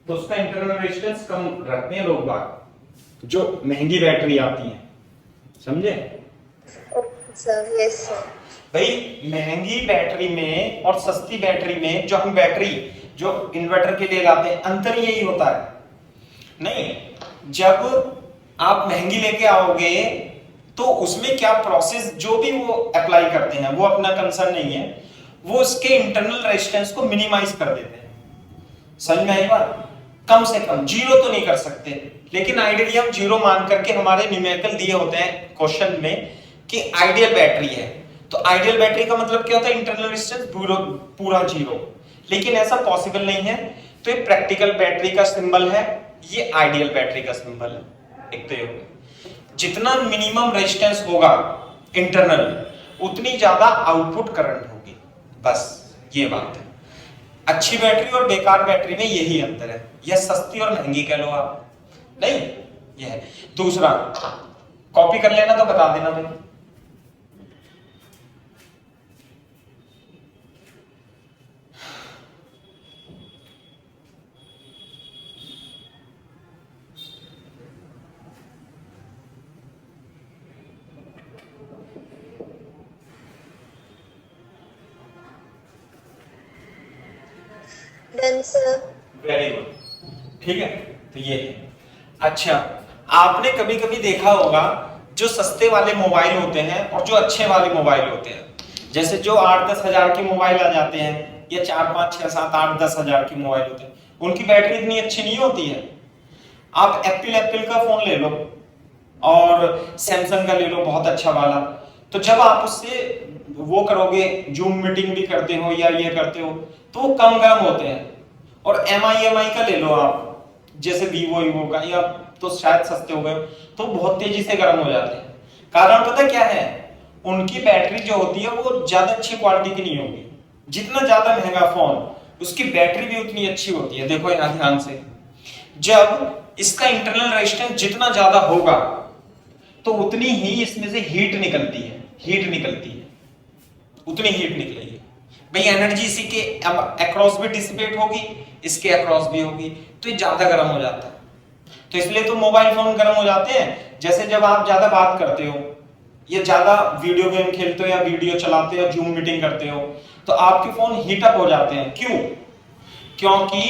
Speaker 1: तो उसका इंटरनल रेजिस्टेंस कम रखते हैं लोग बाग, जो महंगी बैटरी आती है, समझे?
Speaker 2: Yes sir.
Speaker 1: भाई महंगी बैटरी में और सस्ती बैटरी में जो हम बैटरी जो इन्वर्टर के लिए लाते हैं, अंतर यही होता है। नहीं, जब आप महंगी लेके आओगे तो उसमें क्या प्रोसेस जो भी वो अप्लाई करते हैं वो अपना कंसर्न नहीं है, वो उसके इंटरनल रेजिस्टेंस को मिनिमाइज कर देते हैं। समझ में आई बात? कम से कम 0 तो नहीं कर सकते, लेकिन आइडियली हम 0 मान करके, हमारे न्यूमेरिकल दिए होते हैं क्वेश्चन में कि आइडियल बैटरी है, तो आइडियल बैटरी का मतलब क्या होता है, इंटरनल रेजिस्टेंस पूरा 0। लेकिन ऐसा पॉसिबल नहीं है, तो ये प्रैक्टिकल बैटरी का सिंबल है, ये आइडियल बैटरी का सिंबल है। एक तो ये जितना मिनिमम रेजिस्टेंस होगा इंटरनल, उतनी ज्यादा आउटपुट करंट होगी, बस ये बात है। अच्छी बैटरी और बेकार बैटरी में यही अंतर है, यह सस्ती और महंगी कह लो आप, नहीं यह है। दूसरा कॉपी कर लेना तो बता देना भाई।
Speaker 2: Yes sir.
Speaker 1: वेरी गुड, ठीक है। तो ये है। अच्छा, आपने कभी कभी देखा होगा जो सस्ते वाले मोबाइल होते हैं और जो अच्छे वाले मोबाइल होते हैं, जैसे जो 8-10 हजार के मोबाइल आ जाते हैं या 4-5-6-7-8-10 हजार के मोबाइल होते हैं, उनकी बैटरी इतनी अच्छी नहीं होती है। आप एप्पल का फोन ले लो और सैमसंग का ले लो, बहुत अच्छा वाला। तो जब आप उससे वो करोगे, जूम मीटिंग भी करते हो या ये करते हो, तो वो कम गर्म होते हैं। और एमआई का ले लो आप, जैसे वीवो का, या तो शायद सस्ते हो गए, तो बहुत तेजी से गर्म हो जाते हैं। कारण पता क्या है? उनकी बैटरी जो होती है वो ज्यादा अच्छी क्वालिटी की नहीं होगी। जितना ज्यादा महंगा फोन, उसकी बैटरी भी उतनी अच्छी होती है। देखो यहाँ ध्यान से, जब इसका इंटरनल रेजिस्टेंस जितना ज्यादा होगा तो उतनी ही इसमें से हीट निकलती है, उतनी हीट निकलेगी भाई। एनर्जी इसी के अक्रॉस भी डिसिपेट होगी, इसके अक्रॉस भी होगी, तो ये ज्यादा गर्म हो जाता है। तो इसलिए तो मोबाइल फोन गर्म हो जाते हैं। जैसे जब आप ज्यादा बात करते हो या ज्यादा वीडियो गेम खेलते हो या वीडियो चलाते हो या जूम मीटिंग करते हो, तो आपके फोन हीट अप हो जाते हैं। क्यों? क्योंकि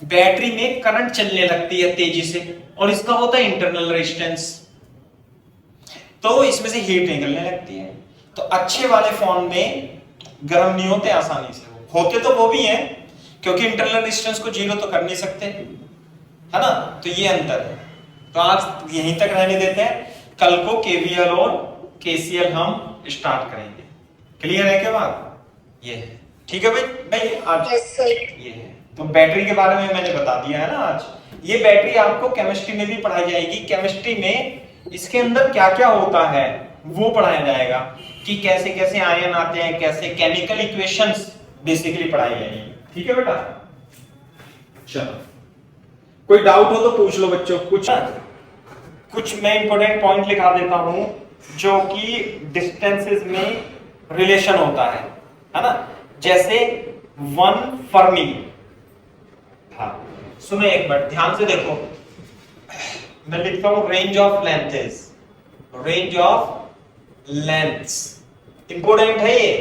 Speaker 1: बैटरी में करंट चलने लगती है तेजी से, और इसका होता है इंटरनल रेजिस्टेंस, तो इसमें से हीट निकलने लगती है। तो अच्छे वाले फोन में गर्म नहीं होते आसानी से, होते तो वो भी हैं, क्योंकि इंटरनल रेजिस्टेंस को जीरो तो कर नहीं सकते, है ना। तो ये अंतर है। तो आज यहीं तक रहने देते हैं, कल को केवीएल और केसीएल हम स्टार्ट करेंगे। क्लियर है क्या बात? ये है, ठीक है भाई आज ये है। तो बैटरी के बारे में मैंने बता दिया है ना आज। ये बैटरी आपको केमिस्ट्री में भी पढ़ाई जाएगी। केमिस्ट्री में इसके अंदर क्या क्या होता है वो पढ़ाया जाएगा, कि कैसे कैसे आयन आते हैं, कैसे केमिकल इक्वेशंस बेसिकली पढ़ाई जाएगी। ठीक है बेटा, चलो कोई डाउट हो तो पूछ लो बच्चों। कुछ मैं इंपॉर्टेंट पॉइंट लिखा देता हूं जो कि डिस्टेंसेस में रिलेशन होता है ना। जैसे 1 फर्मी, हाँ सुनो एक बार ध्यान से देखो, मैं लिखता हूं range of lengths, range of lengths. Important है ये,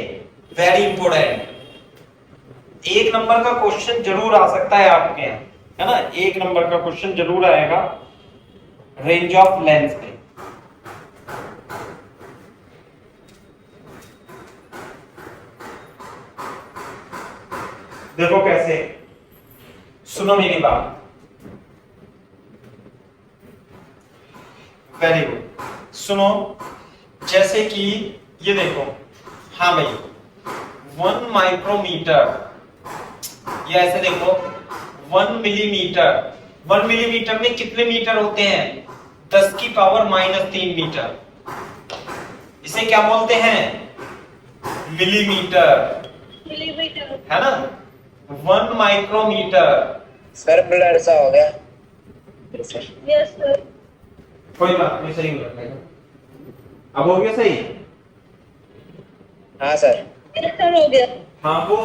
Speaker 1: वेरी इंपोर्टेंट। 1 नंबर का क्वेश्चन जरूर आ सकता है आपके यहाँ, है ना। 1 नंबर का क्वेश्चन जरूर आएगा रेंज ऑफ लेंथ पे। देखो कैसे, सुनो मेरी बात, वेरी गुड। सुनो, जैसे कि ये देखो, हाँ भाई 1 माइक्रोमीटर, या ऐसे देखो 1 मिलीमीटर। 1 मिलीमीटर में कितने मीटर होते हैं? 10 की पावर -3 मीटर। इसे क्या बोलते हैं? मिलीमीटर, है ना। 1 माइक्रोमीटर।
Speaker 3: सर ब्लर सा हो गया।
Speaker 2: Yes sir.
Speaker 1: कोई बात नहीं, सही हो जाएगा। अब हो गया सही?
Speaker 3: हाँ सर।
Speaker 2: यस सर हो गया।
Speaker 1: हाँ, वो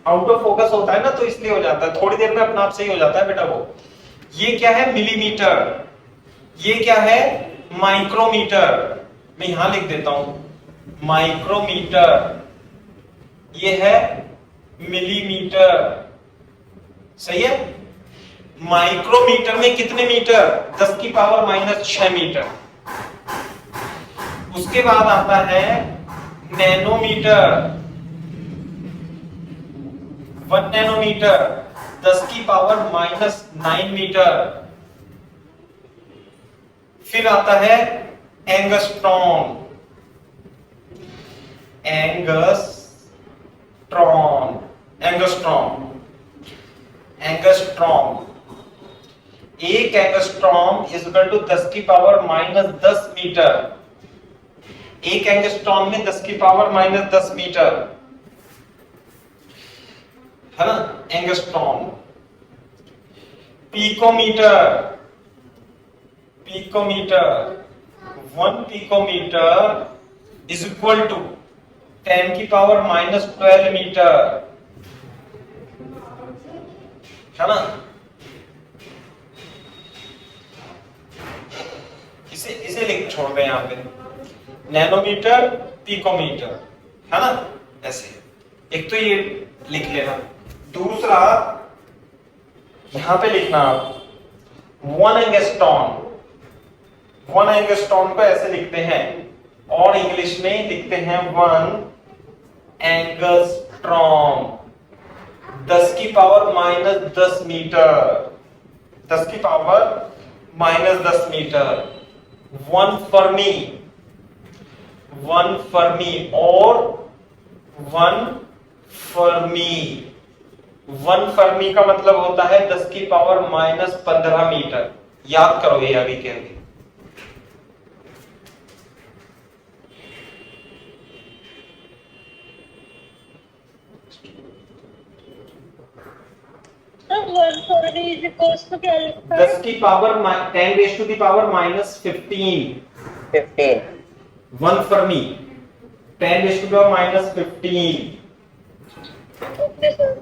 Speaker 1: आउट ऑफ फोकस होता है ना, तो इसलिए हो जाता है, थोड़ी देर में अपना आप सही हो जाता है बेटा। वो ये क्या है? मिलीमीटर। ये क्या है? माइक्रोमीटर। मैं यहां लिख देता हूं माइक्रोमीटर, ये है मिलीमीटर। सही है। माइक्रोमीटर में कितने मीटर? 10 की पावर -6 मीटर। उसके बाद आता है नैनोमीटर। 1 नैनोमीटर 10 की पावर -9 मीटर। फिर आता है angstrom. Angstrom. 1 angstrom is equal to 10 की पावर -10 मीटर। 1 एंगस्ट्रॉम में 10 की पावर -10 मीटर, है ना। Angstrom. Picometre. 1 picometre is equal to 10 की पावर -12 मीटर, है ना। इसे लिख छोड़ दें यहां पे, नैनोमीटर, पिकोमीटर, है ना। ऐसे एक तो ये लिख लेना। दूसरा यहां पे लिखना आप 1 एंगस्ट्रॉन। 1 एंगस्ट्रॉन को ऐसे लिखते हैं और इंग्लिश में लिखते हैं 1 angstrom. 10⁻⁻10 metre. 10⁻⁻10 metre. 1 fermi. 1 fermi और 1 फर्मी। 1 फर्मी का मतलब होता है 10⁻⁻15 मीटर। याद करो ये अभी के अभी।
Speaker 2: सर 140 इज इक्वल्स टू क्या लिखता है?
Speaker 1: 10⁻10⁻15।
Speaker 3: 15.
Speaker 1: 1 फर्मी 10⁻15।
Speaker 2: Okay sir.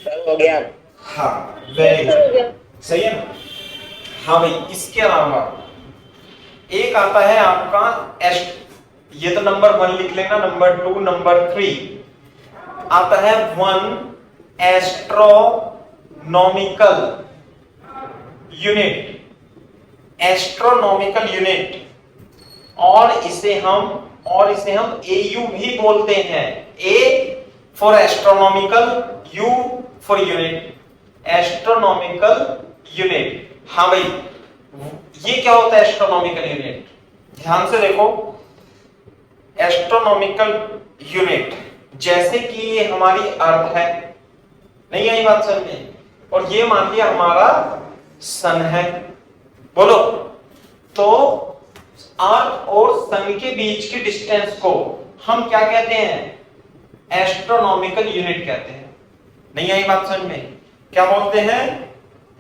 Speaker 3: सर हो गया।
Speaker 1: हाँ वेरी
Speaker 2: सर हो
Speaker 1: गुड।
Speaker 2: गया।
Speaker 1: सही है ना? हाँ भाई, इसके अलावा एक आता है आपका ये तो नंबर 1 लिख लेना, नंबर 2, नंबर 3 आता है 1 एस्ट्रोनॉमिकल यूनिट। एस्ट्रोनॉमिकल यूनिट और इसे हम AU भी बोलते हैं। A for astronomical, U for unit. Astronomical unit. हाँ भाई, ये क्या होता है एस्ट्रोनॉमिकल यूनिट? ध्यान से देखो, एस्ट्रोनॉमिकल यूनिट जैसे कि ये हमारी अर्थ है, नहीं आई बात समझ में? और ये मान लिया हमारा सन है। बोलो, तो अर्थ और सन के बीच की डिस्टेंस को हम क्या कहते हैं? एस्ट्रोनॉमिकल यूनिट कहते हैं। नहीं आई बात समझ में? क्या बोलते हैं?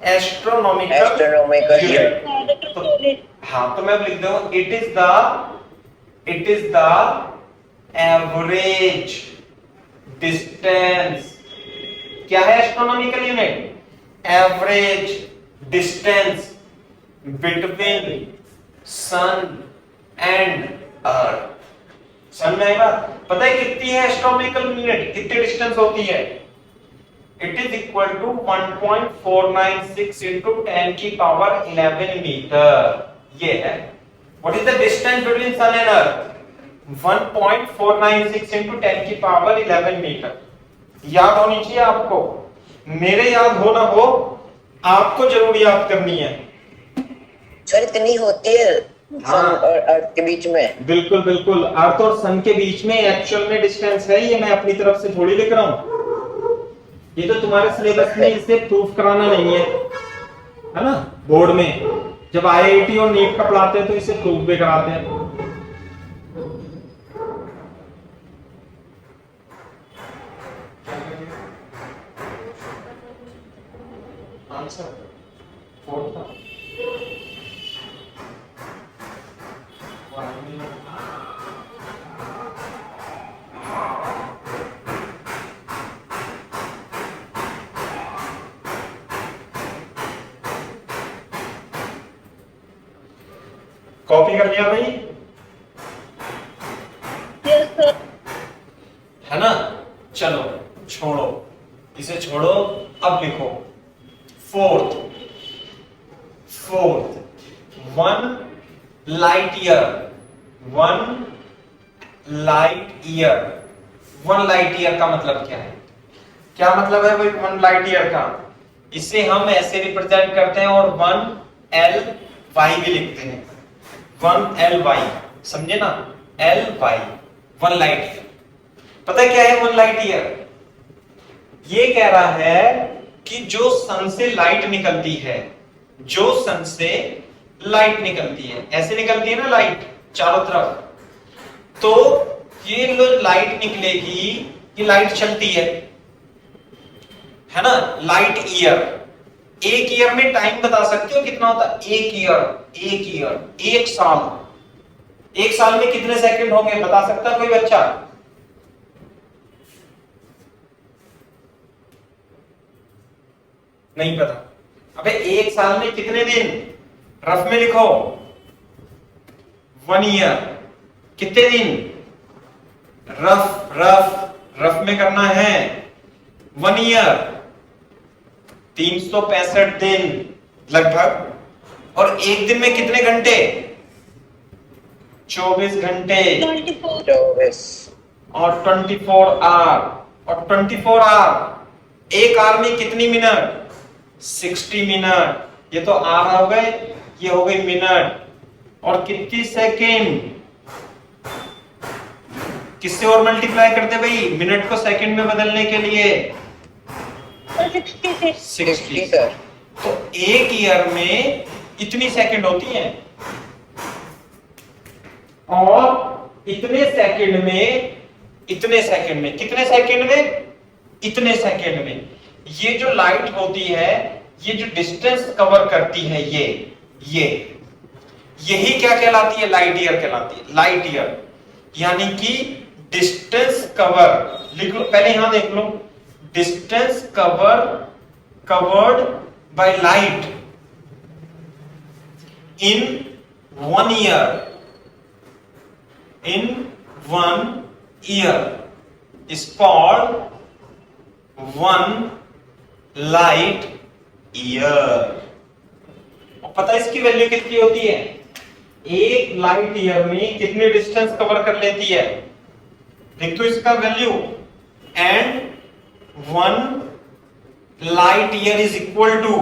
Speaker 3: Astronomical
Speaker 1: unit. तो हाँ, तो मैं अब लिख दूं it is the average distance. क्या है astronomical unit? Average distance between sun and earth. Sun में आएगा, पता है कितनी है एस्ट्रोनॉमिकल यूनिट? कितनी डिस्टेंस होती है? It is equal to 1.496 into 10 की पावर 11 मीटर। ये है। What is the distance between sun and earth? 1.496 into 10 की पावर 11 मीटर। याद होनी चाहिए आपको। मेरे याद हो ना हो, आपको जरूर याद करनी है।
Speaker 3: सर इतनी होती है
Speaker 1: हाँ।
Speaker 3: सन और अर्थ के बीच में?
Speaker 1: बिल्कुल बिल्कुल, अर्थ और सन के बीच में एक्चुअल में डिस्टेंस है। ये मैं अपनी तरफ से थोड़ी लिख रहा हूं, ये तो तुम्हारे सिलेबस में इसे प्रूफ कराना नहीं है ना? बोर्ड में जब IIT और नीट का पढ़ाते हैं तो इसे प्रूफ भी कराते हैं। आंसर 4 था। कॉपी कर लिया भाई?
Speaker 2: Yes sir.
Speaker 1: है ना? चलो छोड़ो, इसे छोड़ो। अब लिखो fourth 1 light year. 1 light year. 1 light year का मतलब क्या है? क्या मतलब है भाई 1 लाइट ईयर का? इसे हम ऐसे रिप्रेजेंट करते हैं और 1 LY भी लिखते हैं। 1 LY, समझे ना? L by 1 light year. पता है क्या है 1 लाइट ईयर? ये कह रहा है कि जो सन से लाइट निकलती है, जो सन से लाइट निकलती है, ऐसे निकलती है ना लाइट चारों तरफ, तो ये जो लाइट निकलेगी, ये लाइट चलती है ना, लाइट ईयर। एक ईयर में टाइम बता सकते हो कितना होता है? एक ईयर, एक साल में कितने सेकंड होंगे बता सकता है कोई बच्चा? नहीं पता? अबे एक साल में कितने दिन? रफ में लिखो 1 ईयर। कितने दिन? रफ में करना है 1 ईयर 365 दिन लगभग। और एक दिन में कितने घंटे? 24 घंटे
Speaker 3: 24
Speaker 1: और 24 आवर। और 24 आवर, एक आवर में कितनी मिनट? 60 मिनट। ये तो आवर हो गए, ये हो गई मिनट। और कितनी सेकेंड? किससे और मल्टीप्लाई करते भाई मिनट को सेकंड में बदलने के लिए?
Speaker 3: 60 सर।
Speaker 1: तो एक ईयर में इतनी सेकंड होती हैं, और इतने सेकंड में कितने सेकंड में ये जो लाइट होती है, ये जो डिस्टेंस कवर करती है, यही क्या कहलाती है? लाइट ईयर कहलाती है। लाइट ईयर यानी कि डिस्टेंस कवर। लिख लो पहले, यहां देख लो, distance covered by light in 1 year is called 1 light year. और पता है इसकी वैल्यू कितनी होती है? एक लाइट ईयर में कितनी डिस्टेंस कवर कर लेती है? देख तो इसका value. And 1 light year is equal to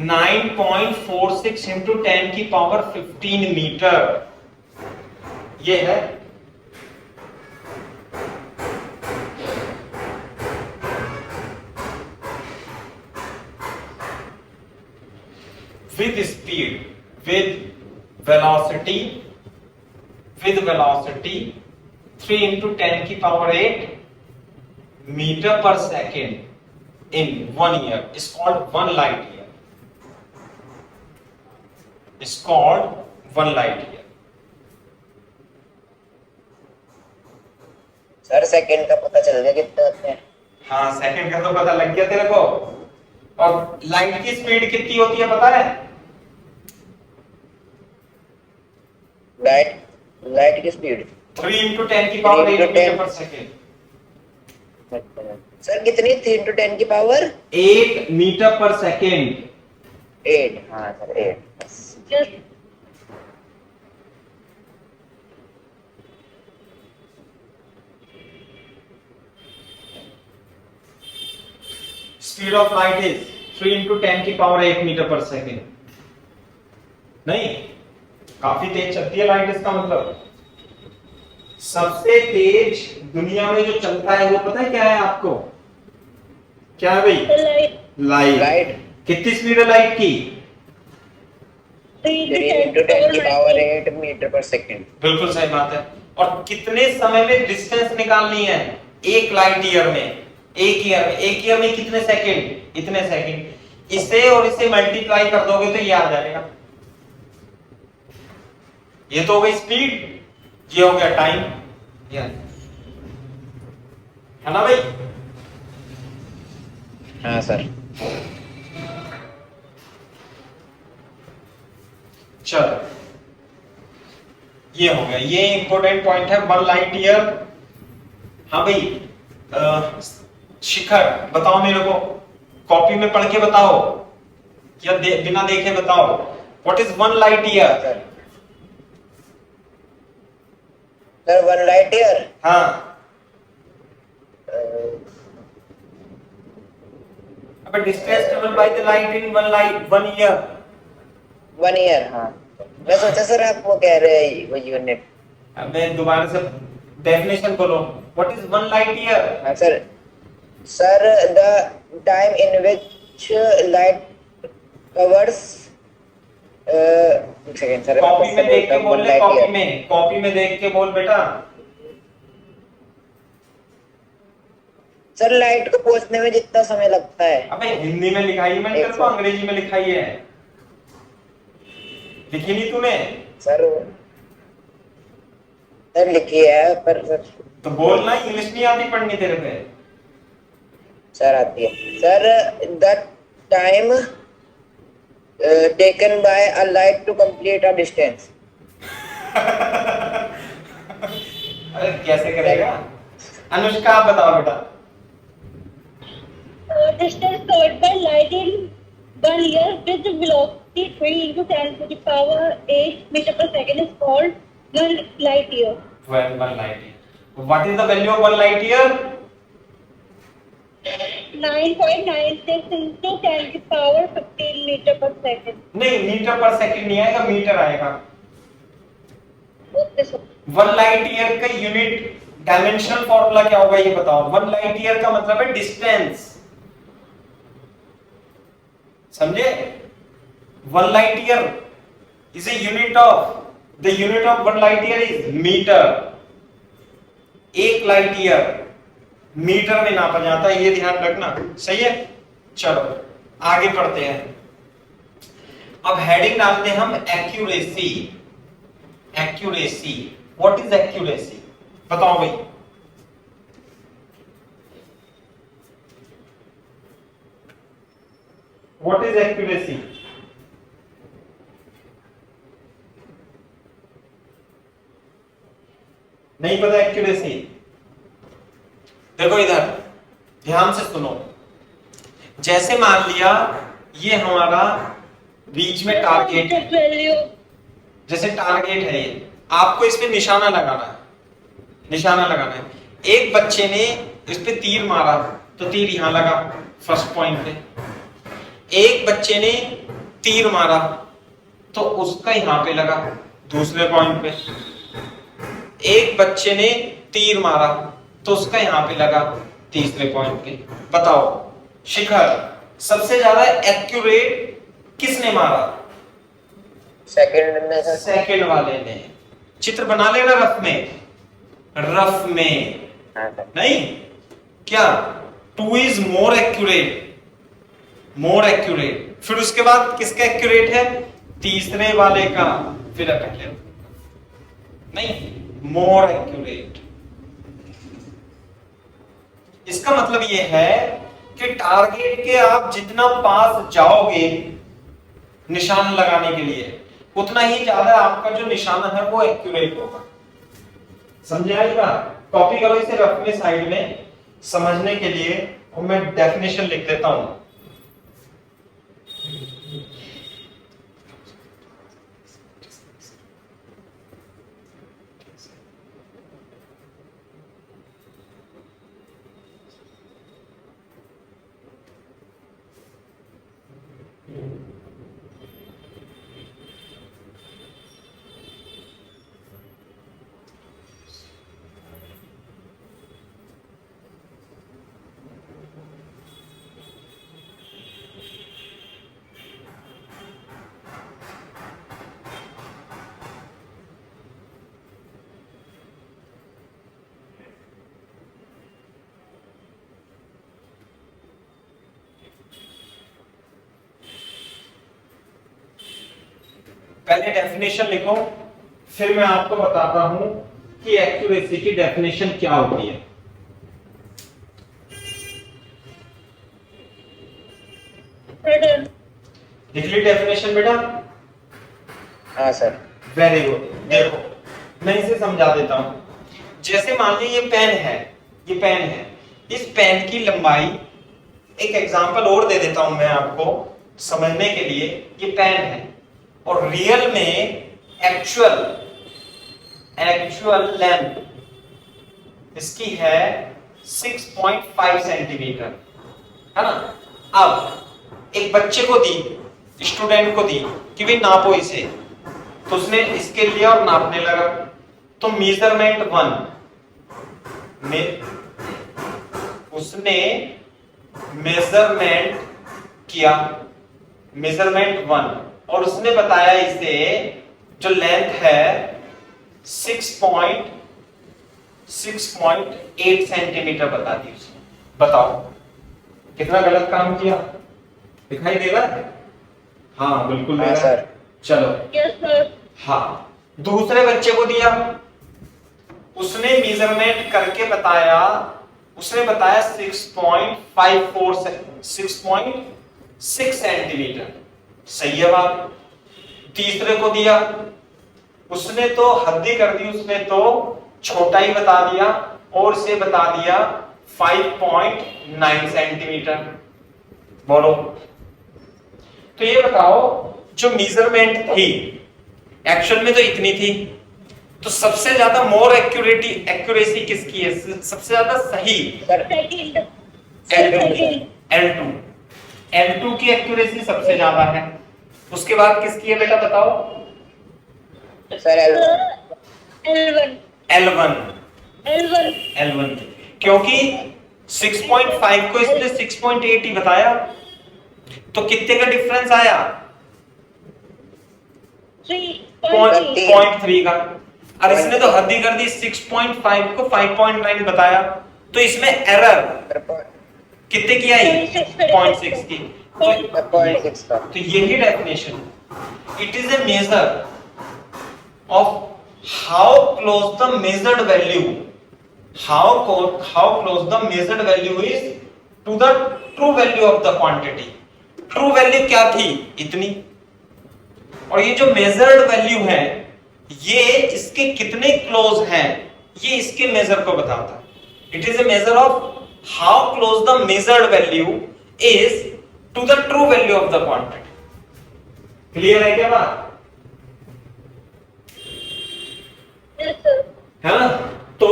Speaker 1: 9.46 into 10 की पावर 15 मीटर। ये है with speed, with velocity 3 into 10 की पावर 8 मीटर पर second in 1 year is called 1 light year. Is called 1 light year.
Speaker 3: Sir second का पता चल गया कितने होते हैं?
Speaker 1: हाँ, सेकंड का तो पता लग गया तेरे को। और लाइट की स्पीड कितनी होती है पता है?
Speaker 3: लाइट की स्पीड
Speaker 1: 3 into 10 की पावर 8 मीटर पर सेकेंड।
Speaker 3: सर कितनी? 3 into 10 की पावर
Speaker 1: 8 मीटर पर सेकेंड।
Speaker 3: 8। हाँ sir 8।
Speaker 1: Speed of light is 3 into 10 की पावर 8 मीटर पर सेकेंड। नहीं, काफी तेज चलती है लाइट। इसका मतलब सबसे तेज दुनिया में जो चलता है वो पता है क्या है आपको? क्या है भाई? लाइट। कितनी स्पीड है लाइट की?
Speaker 3: 3 into 10 की पावर 8 मीटर पर सेकंड।
Speaker 1: बिल्कुल सही बात है। और कितने समय में डिस्टेंस निकालनी है? एक लाइट ईयर में, एक ईयर में कितने सेकंड? इतने सेकंड। इसे और इसे मल्टीप्लाई कर दोगे तो ये आ जाएगा। ये तो हो गई स्पीड, ये हो गया टाइम, है ना भाई?
Speaker 3: हाँ सर।
Speaker 1: चलो, ये हो गया। ये इंपॉर्टेंट पॉइंट है 1 लाइट ईयर। हाँ भाई शिखर बताओ मेरे को, कॉपी में पढ़ के बताओ या बिना देखे बताओ। What is 1 light year?
Speaker 3: Sir 1 light year.
Speaker 1: हाँ, अब distance travelled by the light in 1 year.
Speaker 3: 1 year. हाँ मैं सोचा सर आप वो कह रहे हैं वो यूनिट।
Speaker 1: अबे दोबारा से डेफिनेशन बोलो, व्हाट इज 1 लाइट ईयर?
Speaker 3: हाँ sir, the time in which light covers, एक सेकंड सर,
Speaker 1: कॉपी में देख के बोल ले,
Speaker 3: लाइट ईयर।
Speaker 1: कॉपी में देख के बोल बेटा।
Speaker 3: सर लाइट को पहुंचने में जितना समय लगता है।
Speaker 1: अबे हिंदी में लिखाई है मैंने, तेरे को अंग्रेजी में लिखाई है, लिखी नहीं तूने?
Speaker 3: सर लिखी है पर सर।
Speaker 1: तो बोलना, इंग्लिश नहीं आती पढ़नी तेरे पे?
Speaker 3: सर आती है sir. The time taken by a light to complete a distance.
Speaker 1: अरे कैसे करेगा? अनुष्का आप बताओ बेटा।
Speaker 2: Distance covered by light in 1 year with velocity 3 into 10 to the power 8 meter per second is called 1 light year.
Speaker 1: 1 light year. What is the value of 1 light year?
Speaker 2: 9.96 into 10 to the power 15 meter per second.
Speaker 1: नहीं, metre पर second नहीं आएगा, metre आएगा।
Speaker 2: Okay, sir.
Speaker 1: 1 light year का unit dimensional formula क्या होगा ये बताओ। 1 लाइट ईयर का मतलब है डिस्टेंस, समझे? 1 light year is a unit of, the unit of 1 light year is metre. 1 light year metre में नापा जाता है, ये ध्यान रखना, सही है? चलो आगे पढ़ते हैं। अब हेडिंग डालते हैं हम accuracy. Accuracy, what is accuracy? बताओ भाई। What is accuracy? नहीं पता एक्यूरेसी? देखो इधर ध्यान से सुनो। जैसे मान लिया ये हमारा बीच में टारगेट, जैसे टारगेट है ये, आपको इस पे निशाना लगाना है, निशाना लगाना है। एक बच्चे ने इस पे तीर मारा तो तीर यहां लगा फर्स्ट पॉइंट पे, एक बच्चे ने तीर मारा तो उसका यहां पे लगा दूसरे पॉइंट पे, एक बच्चे ने तीर मारा तो उसका यहां पे लगा तीसरे पॉइंट पे। बताओ शिखर, सबसे ज्यादा एक्यूरेट किसने मारा?
Speaker 3: सेकंड में सर।
Speaker 1: सेकंड वाले ने। चित्र बना लेना रफ में, रफ में।
Speaker 3: हाँ सर।
Speaker 1: नहीं क्या? 2 is more accurate, more accurate. फिर उसके बाद किसका एक्यूरेट है? तीसरे वाले का। फिर पहले नहीं, मोर एक्यूरेट। इसका मतलब यह है कि टारगेट के आप जितना पास जाओगे निशान लगाने के लिए, उतना ही ज्यादा आपका जो निशाना है वो एक्यूरेट होगा। समझे आई बात? कॉपी करो इसे रफ में साइड में समझने के लिए, और मैं डेफिनेशन लिख देता हूं। पहले डेफिनेशन लिखो, फिर मैं आपको बताता हूं कि एक्यूरेसी की डेफिनेशन क्या होती है। लिख ली डेफिनेशन बेटा?
Speaker 3: हाँ सर।
Speaker 1: Very good. देखो मैं इसे समझा देता हूं। जैसे मान लीजिए ये पेन है, ये पेन है, इस पेन की लंबाई, एक एग्जांपल और दे देता हूं मैं आपको समझने के लिए। ये पेन है और रियल में एक्चुअल लेंथ इसकी है 6.5 सेंटीमीटर, है ना? अब एक बच्चे को दी, स्टूडेंट को दी कि भाई नापो इसे, तो उसने इसके लिया और नापने लगा। तो मेजरमेंट 1 में उसने मेजरमेंट किया, मेजरमेंट 1, और उसने बताया इसे जो लेंथ है 6.8 सेंटीमीटर बता दी उसने। बताओ कितना गलत काम किया, दिखाई दे रहा है? हाँ बिल्कुल दे
Speaker 3: हाँ
Speaker 1: रहा है।
Speaker 3: सर।
Speaker 1: चलो
Speaker 2: Yes, sir.
Speaker 1: हाँ, दूसरे बच्चे को दिया, उसने मेजरमेंट करके बताया, उसने बताया 6.6 सेंटीमीटर, सही है बात। तीसरे को दिया, उसने तो हद ही कर दी, उसने तो छोटा ही बता दिया और इसे बता दिया 5.9 सेंटीमीटर। बोलो तो ये बताओ जो मेजरमेंट थी एक्चुअल में तो इतनी थी, तो सबसे ज्यादा मोर एक्यूरेसी किसकी है, सबसे ज्यादा सही?
Speaker 2: Second.
Speaker 1: L2 L2 की एक्यूरेसी सबसे ज्यादा है। उसके बाद किसकी है बेटा बताओ?
Speaker 3: Sir
Speaker 2: L1.
Speaker 1: L1
Speaker 2: L1.
Speaker 1: L1 क्योंकि 6.5 को इसने 6.8 ही बताया, तो कितने का डिफरेंस आया?
Speaker 2: 3.3.
Speaker 1: 0.3 का। और इसने तो हद ही कर दी, 6.5 को 5.9 बताया, तो इसमें एरर कितने की आई? 0.6 की। तो
Speaker 3: 0.6 का।
Speaker 1: तो यही definition, it is a measure of how close the measured value, how close the measured value is to the true value of the quantity. True value क्या थी? इतनी, और ये जो मेजर्ड वैल्यू है ये इसके कितने क्लोज हैं, ये इसके मेजर को बताता है। It is a measure of how close the measured value is to the true value of the quantity. Clear है क्या बात?
Speaker 2: Yes, sir.
Speaker 1: है ना? तो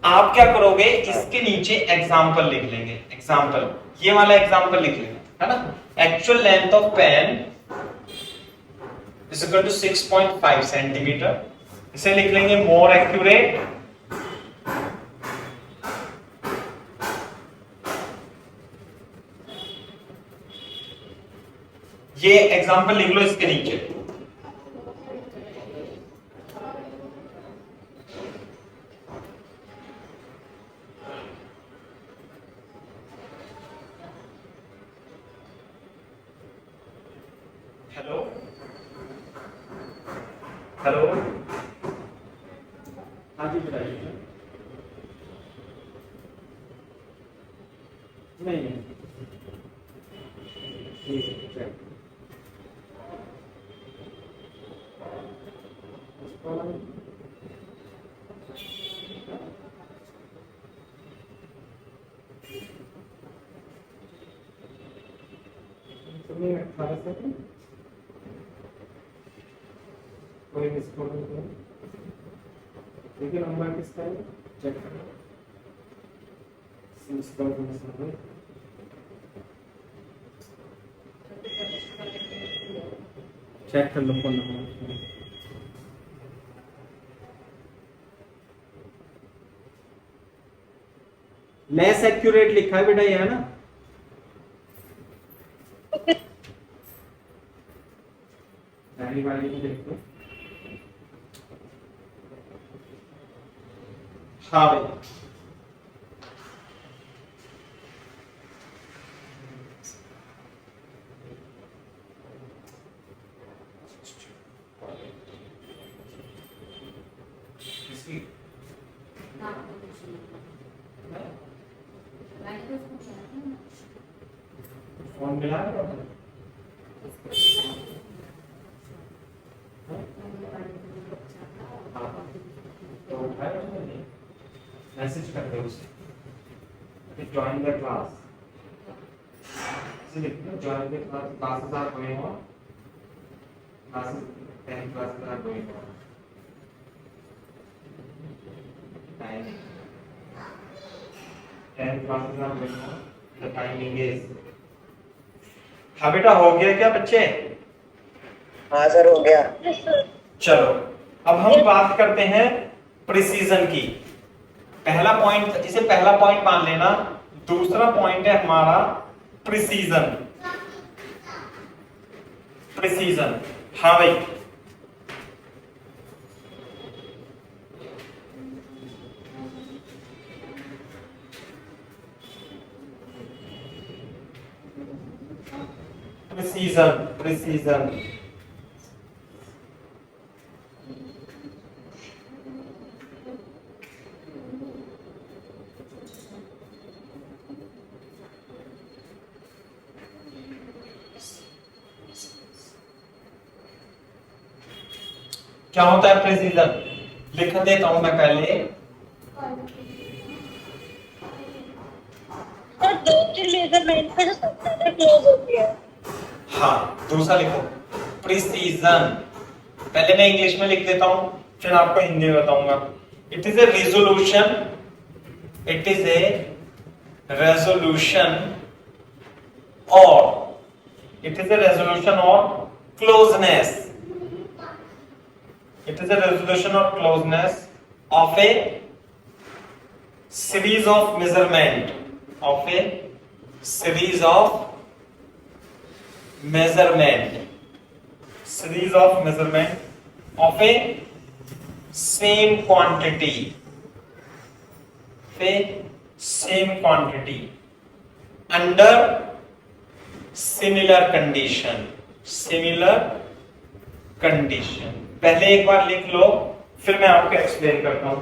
Speaker 1: आप क्या करोगे, इसके नीचे एग्जाम्पल लिख लेंगे, एग्जाम्पल, ये वाला एग्जाम्पल लिख लेंगे, है ना? Actual length of pen is equal to 6.5 centimetre, इसे लिख लेंगे मोर एक्यूरेट ये एग्जाम्पल लिख लो इसके नीचे। हेलो हेलो, हाँ जी बताइए। नहीं ठीक है, चलिए। तुम्हें 18 सेकंड कोई मिस कॉल नहीं, देखिए नंबर किसका है, चेक करो। मिस कॉल मिस हो गई, चेक कर लो फोन नंबर। लेस एक्यूरेट लिखा है बेटा, ये है ना? पहली वाली में देखो, हाँ भाई किसी फोन मिला है? तो उठाया उसने नहीं, मैसेज कर दो उसे ज्वाइन द क्लास, इसे लिखो join the class, classes are going on, classes 10 classes are going on, 10 classes are going on, the timing is. हाँ बेटा हो गया क्या बच्चे?
Speaker 3: हाँ सर हो गया।
Speaker 2: Yes, sir.
Speaker 1: चलो अब हम बात करते हैं प्रिसीजन की। पहला पॉइंट, इसे पहला पॉइंट मान लेना। दूसरा पॉइंट है हमारा प्रिसीजन। प्रिसीजन, हाँ भाई, प्रिसीजन, प्रिसीजन। क्या होता है प्रिसीजन? लिख देता हूं मैं पहले।
Speaker 2: सर दो तीन मेजरमेंट पे जो सबसे ज्यादा क्लोज होती है।
Speaker 1: हाँ, दूसरा लिखो प्रिसीजन। पहले मैं इंग्लिश में लिख देता हूं, फिर आपको हिंदी में बताऊंगा। It is A resolution, it is A resolution और इट इज ए रेजोल्यूशन और closeness. It is a resolution or closeness of a series of measurement, of a series of measurement, series of measurement of a same quantity, of a same quantity under similar condition, similar condition। पहले एक बार लिख लो, फिर मैं आपको explain करता हूं।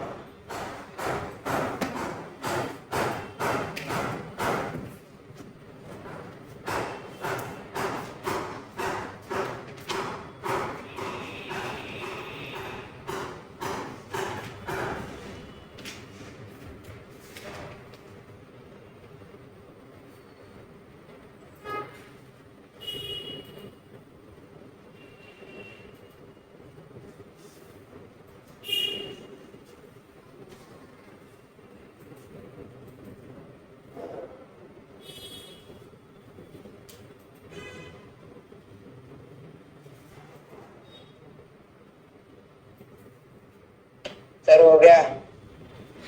Speaker 3: Sir हो गया।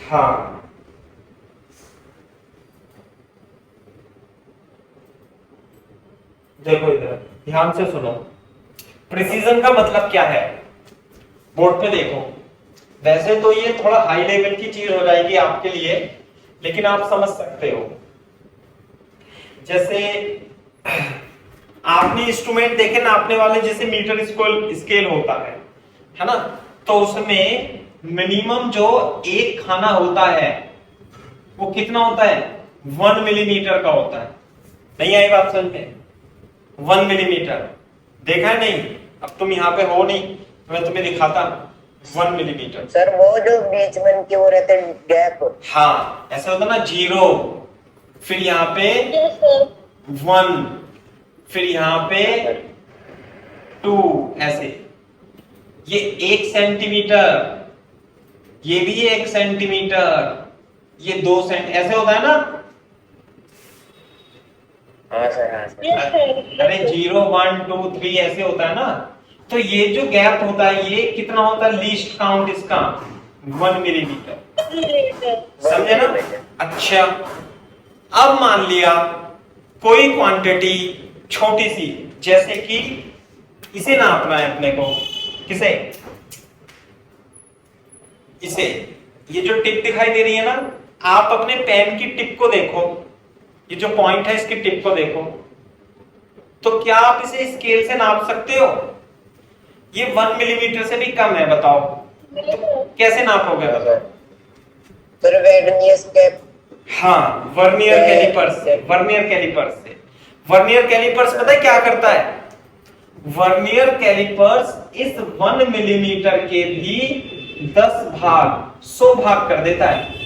Speaker 1: हाँ, देखो इधर ध्यान से सुनो। प्रिसीजन का मतलब क्या है, बोर्ड पे देखो। वैसे तो ये थोड़ा हाई लेवल की चीज हो जाएगी आपके लिए, लेकिन आप समझ सकते हो। जैसे आपने इंस्ट्रूमेंट देखे नापने वाले, जैसे मीटर स्केल होता है ना, तो उसमें मिनिमम जो एक खाना होता है वो कितना होता है? 1 मिलीमीटर का होता है। नहीं आई बात समझ में? 1 मिलीमीटर देखा है? नहीं, अब तुम यहाँ पे हो नहीं, मैं तुम्हें दिखाता। 1 मिलीमीटर।
Speaker 3: सर वो जो बीच में इनके वो रहते हैं गैप।
Speaker 1: हाँ, ऐसा होता ना, 0, फिर यहाँ पे
Speaker 2: यस सर।
Speaker 1: 1, फिर यहाँ पे 2, ऐसे। ये 1 सेंटीमीटर, ये भी 1 सेंटीमीटर, ये 2 सेंट, ऐसे होता है ना।
Speaker 3: हाँ सर, हाँ सर।
Speaker 2: Yes sir.
Speaker 1: अरे 0, 1, 2, 3 ऐसे होता है ना। तो ये जो गैप होता है, ये कितना होता है? लीस्ट काउंट इसका 1 मिलीमीटर। समझे ना? अच्छा, अब मान लिया कोई क्वांटिटी छोटी सी, जैसे कि इसे नापना है अपने को। किसे? इसे। ये जो टिप दिखाई दे रही है ना, आप अपने पेन की टिप को देखो, ये जो पॉइंट है इसकी टिप को देखो, तो क्या आप इसे स्केल से नाप सकते हो? ये 1 मिलीमीटर से भी कम है, बताओ तो कैसे नापोगे? बताओ।
Speaker 3: Sir vernier scale.
Speaker 1: हाँ, वर्नियर कैलिपर्स से। वर्नियर कैलिपर्स से। वर्नियर कैलिपर्स पता है क्या करता है? वर्नियर कैलिपर्स इस 1 मिलीमीटर के भी 10 भाग, 100 भाग कर देता है।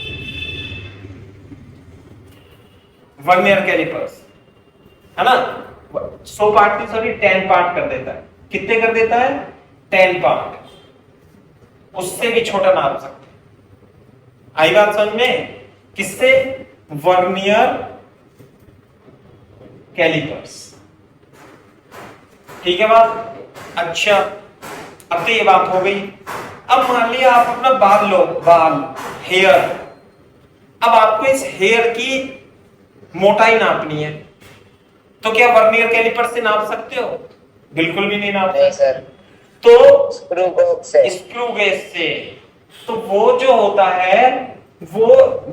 Speaker 1: वर्नियर कैलिपर्स, है ना, 100 पार्ट की, सॉरी 10 पार्ट कर देता है। कितने कर देता है? 10 पार्ट। उससे भी छोटा नाप सकते हैं। आई बात समझ में? किससे? Vernier callipers. ठीक है बात? अच्छा, अब तो ये बात हो गई। अब मान लिया आप अपना बाल लो, बाल, हेयर। अब आपको इस हेयर की मोटाई नापनी है, तो क्या वर्नियर कैलिपर से नाप सकते हो? बिल्कुल भी नहीं नाप
Speaker 3: नहीं
Speaker 1: सकते।
Speaker 3: सर,
Speaker 1: तो
Speaker 3: स्क्रू बॉक्स से।
Speaker 1: स्क्रू गेज से। तो वो जो होता है वो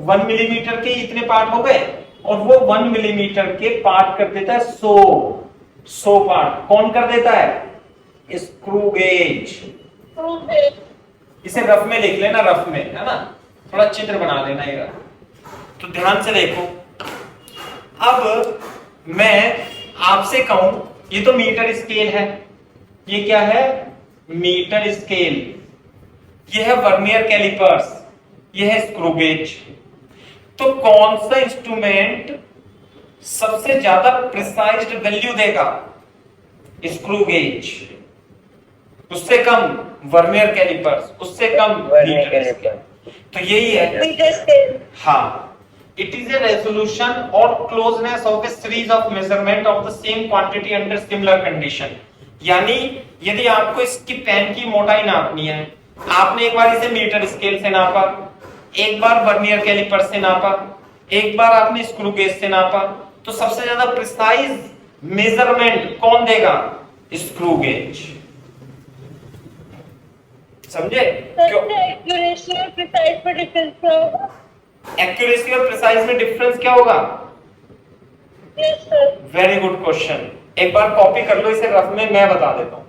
Speaker 1: 1 मिलीमीटर के इतने पार्ट हो गए, और वो 1 मिलीमीटर के पार्ट कर देता है 100 पार्ट। कौन कर देता है? Screw gauge. इसे रफ में लिख लेना, रफ में, है ना, थोड़ा चित्र बना लेना ये। तो ध्यान से देखो, अब मैं आपसे कहूं, ये तो मीटर स्केल है, ये क्या है? Metre scale. ये है वर्नियर कैलिपर्स, ये है स्क्रू गेज। तो कौन सा इंस्ट्रूमेंट सबसे ज्यादा प्रिसाइज्ड वैल्यू देगा? Screw gauge. उससे कम वर्नियर कैलिपर्स, उससे कम
Speaker 3: वर्नियर
Speaker 1: मीटर स्केल।
Speaker 3: कैलिपर।
Speaker 1: तो यही है।
Speaker 2: Metre scale.
Speaker 1: हाँ, it is a resolution or closeness of a series of measurement of the same quantity under similar condition। यानी यदि आपको इसकी पेन की मोटाई नापनी है, आपने एक बार इसे मीटर स्केल से नापा, एक बार वर्नियर कैलिपर से नापा, एक बार आपने स्क्रू गेज से नापा, तो सबसे ज्यादा प्रिसाइज मेजरमेंट कौन देगा? Screw gauge. समझे? क्यों?
Speaker 2: एक्यूरेसी और प्रिसाइज पर डिफरेंस क्या होगा?
Speaker 1: एक्यूरेसी और प्रिसाइज में डिफरेंस क्या होगा?
Speaker 2: Yes sir.
Speaker 1: Very good question. एक बार कॉपी कर लो इसे रफ में, मैं बता देता हूं।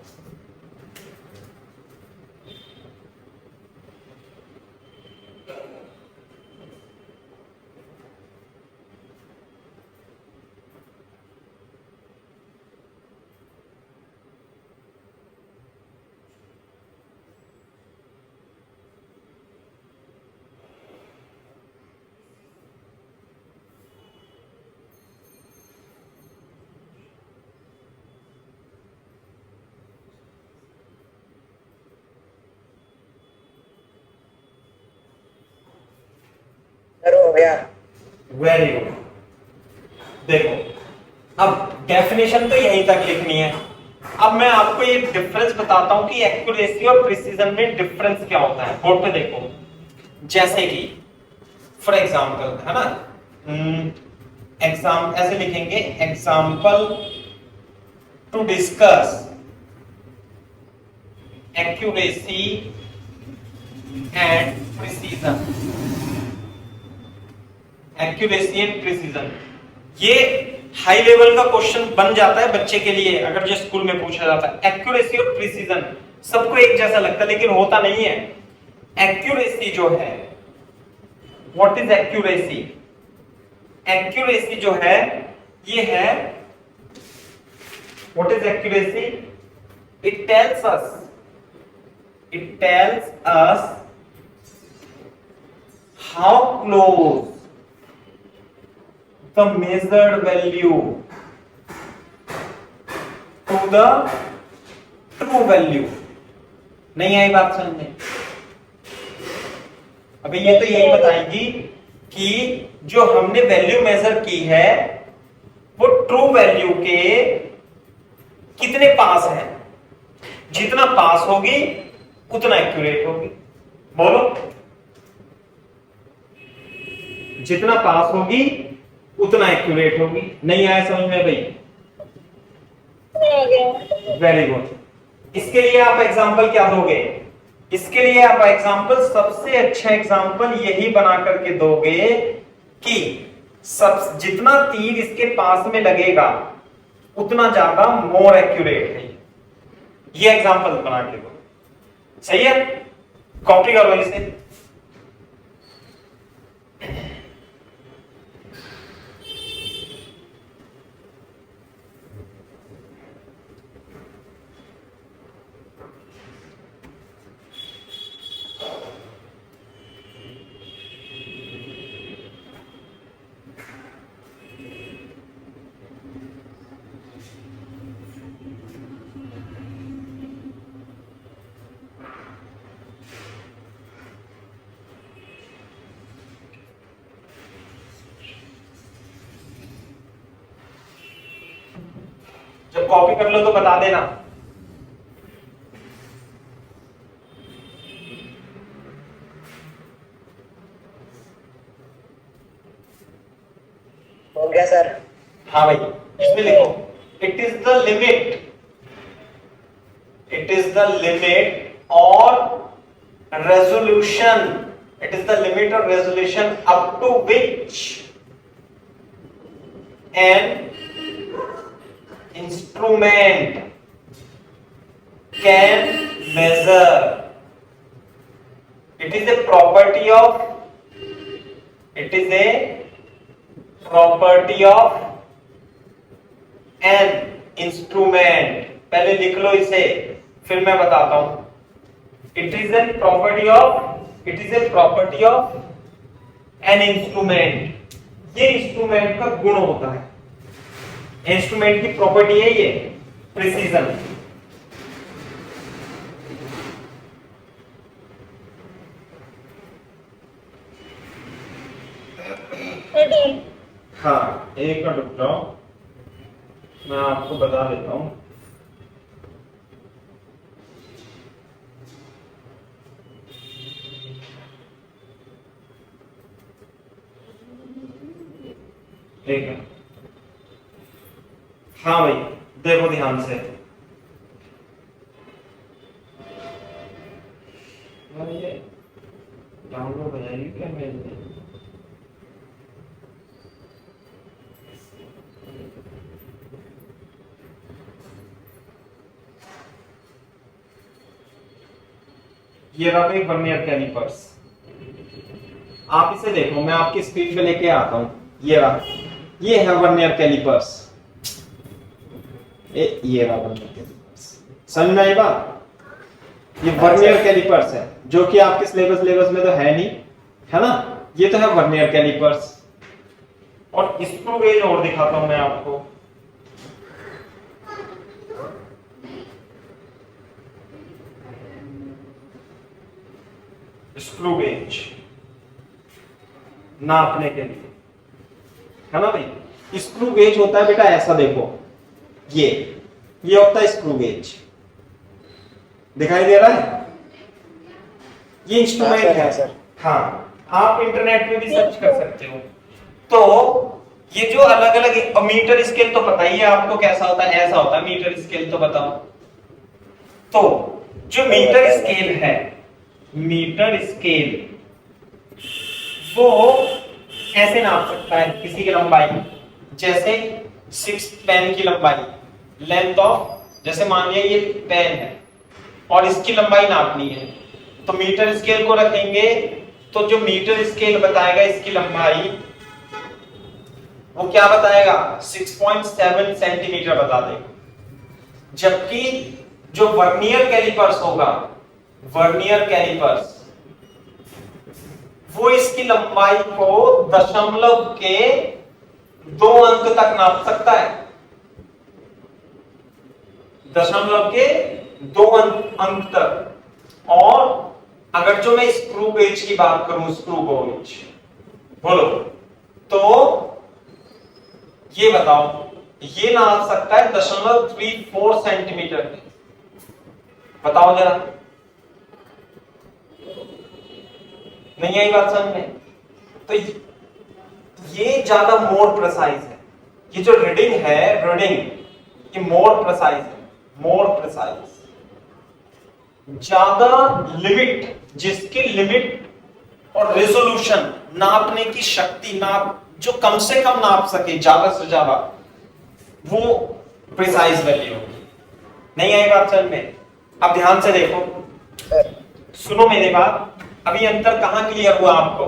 Speaker 3: सर हो गया।
Speaker 1: Very good. देखो, अब डेफिनेशन तो यहीं तक लिखनी है। अब मैं आपको ये डिफरेंस बताता हूं कि एक्यूरेसी और प्रिसीजन में डिफरेंस क्या होता है। बोर्ड पे देखो, जैसे कि फॉर एग्जांपल, है ना, एग्जाम ऐसे लिखेंगे, example to discuss accuracy and precision. Accuracy and precision, ये हाई लेवल का क्वेश्चन बन जाता है बच्चे के लिए अगर जो स्कूल में पूछा जाता है। एक्यूरेसी और प्रिसीजन सबको एक जैसा लगता है, लेकिन होता नहीं है। एक्यूरेसी जो है, व्हाट इज एक्यूरेसी? एक्यूरेसी जो है, ये है, what is accuracy? It tells us how close the measured value to the true value। नहीं आई बात समझ में? अभी ये तो यही बताएगी कि जो हमने वैल्यू मेजर की है वो ट्रू वैल्यू के कितने पास है। जितना पास होगी उतना एक्यूरेट होगी। बोलो, जितना पास होगी उतना एक्यूरेट होगी। नहीं आया समझ में भाई? Very good. इसके लिए आप एग्जांपल क्या दोगे? इसके लिए आप एग्जांपल, सबसे अच्छा एग्जांपल यही बना करके दोगे कि सब जितना तीर इसके पास में लगेगा उतना ज्यादा मोर एक्यूरेट है। ये एग्जांपल बना के दो। सही है? कॉपी करो इसे। जब कॉपी कर लो तो बता देना।
Speaker 3: हो गया सर।
Speaker 1: हाँ भाई, इसमें लिखो it is the limit, it is the limit और resolution, it is the limit और resolution up to which an instrument can measure, it is a property of, it is a property of an instrument। पहले लिख लो इसे, फिर मैं बताता हूं। it is a property of, it is a property of an instrument, ये instrument का गुण होता है, इंस्ट्रूमेंट की प्रॉपर्टी है ये प्रिसीजन। हाँ, एक मिनट रुक जाओ, मैं आपको बता देता हूं। एक मिनट। हाँ भाई, देखो ध्यान से, ये डाउनलोड हो जाएगी क्या मेल में? ये रहा भाई वर्नियर कैलिपर्स, आप इसे देखो, मैं आपकी स्पीड पे लेके आता हूं। ये रहा, ये है वर्नियर कैलिपर्स, ये रहा वर्नियर कैलिपर्स, समझ में आई बात? ये वर्नियर कैलिपर्स है, जो कि आपके सिलेबस में तो है नहीं, है ना? ये तो है वर्नियर कैलिपर्स। और स्क्रू गेज और दिखाता हूं मैं आपको। स्क्रू गेज नापने के लिए, है ना भाई? स्क्रू गेज होता है बेटा ऐसा, देखो ये होता है स्क्रू गेज, दिखाई दे रहा है? ये इंस्ट्रूमेंट है सर। हाँ, आप इंटरनेट में भी सर्च कर सकते हो। तो ये जो अलग अलग मीटर स्केल तो पता ही है आपको कैसा होता है, ऐसा होता है मीटर स्केल, तो बताओ। तो जो मीटर स्केल है, मीटर स्केल वो ऐसे नाप सकता है किसी की लंबाई, जैसे 6 पेन की लंबाई, लेंथ ऑफ, जैसे मान लिया ये पेन है और इसकी लंबाई नापनी है, तो मीटर स्केल को रखेंगे, तो जो मीटर स्केल बताएगा इसकी लंबाई, वो क्या बताएगा? 6.7 सेंटीमीटर बता देगा। जबकि जो वर्नियर कैलिपर्स होगा, वर्नियर कैलिपर्स, वो इसकी लंबाई को दशमलव के 2 अंक तक नाप सकता है, दशमलव के 2 अंक तक। और अगर जो मैं स्क्रू गेज की बात करूं, स्क्रू गेज बोलो, तो ये बताओ, ये नाप सकता है 0.34 सेंटीमीटर। बताओ जरा, नहीं आई बात समझ में? तो ये ज्यादा मोर प्रिसाइज है, ये जो रीडिंग है, रीडिंग ये मोर प्रिसाइज है, मोर प्रिसाइज, ज्यादा लिमिट, जिसकी लिमिट और रेजोल्यूशन, नापने की शक्ति, नाप जो कम से कम नाप सके, ज्यादा से ज्यादा, वो प्रिसाइज वैल्यू होगी। नहीं आई बात समझ में? अब ध्यान से देखो, सुनो मेरी बात। अभी अंतर कहां क्लियर हुआ आपको?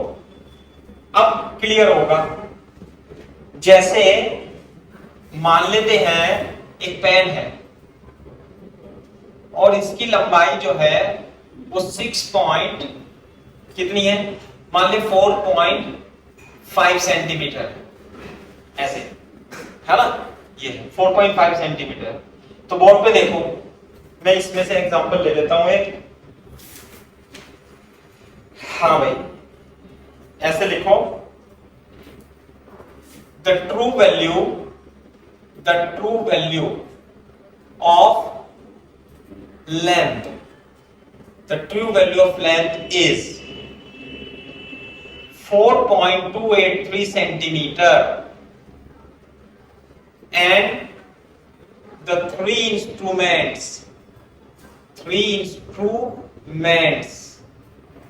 Speaker 1: अब क्लियर होगा। जैसे मान लेते हैं एक पेन है और इसकी लंबाई जो है वो 6 पॉइंट कितनी है, मान ले 4.5 सेंटीमीटर, ऐसे है ना, ये 4.5 सेंटीमीटर। तो बोर्ड पे देखो, मैं इसमें से एग्जांपल ले लेता हूं एक। हाँ भाई, ऐसे लिखो, the true value of length, the true value of length is 4.283 centimetre and the three instruments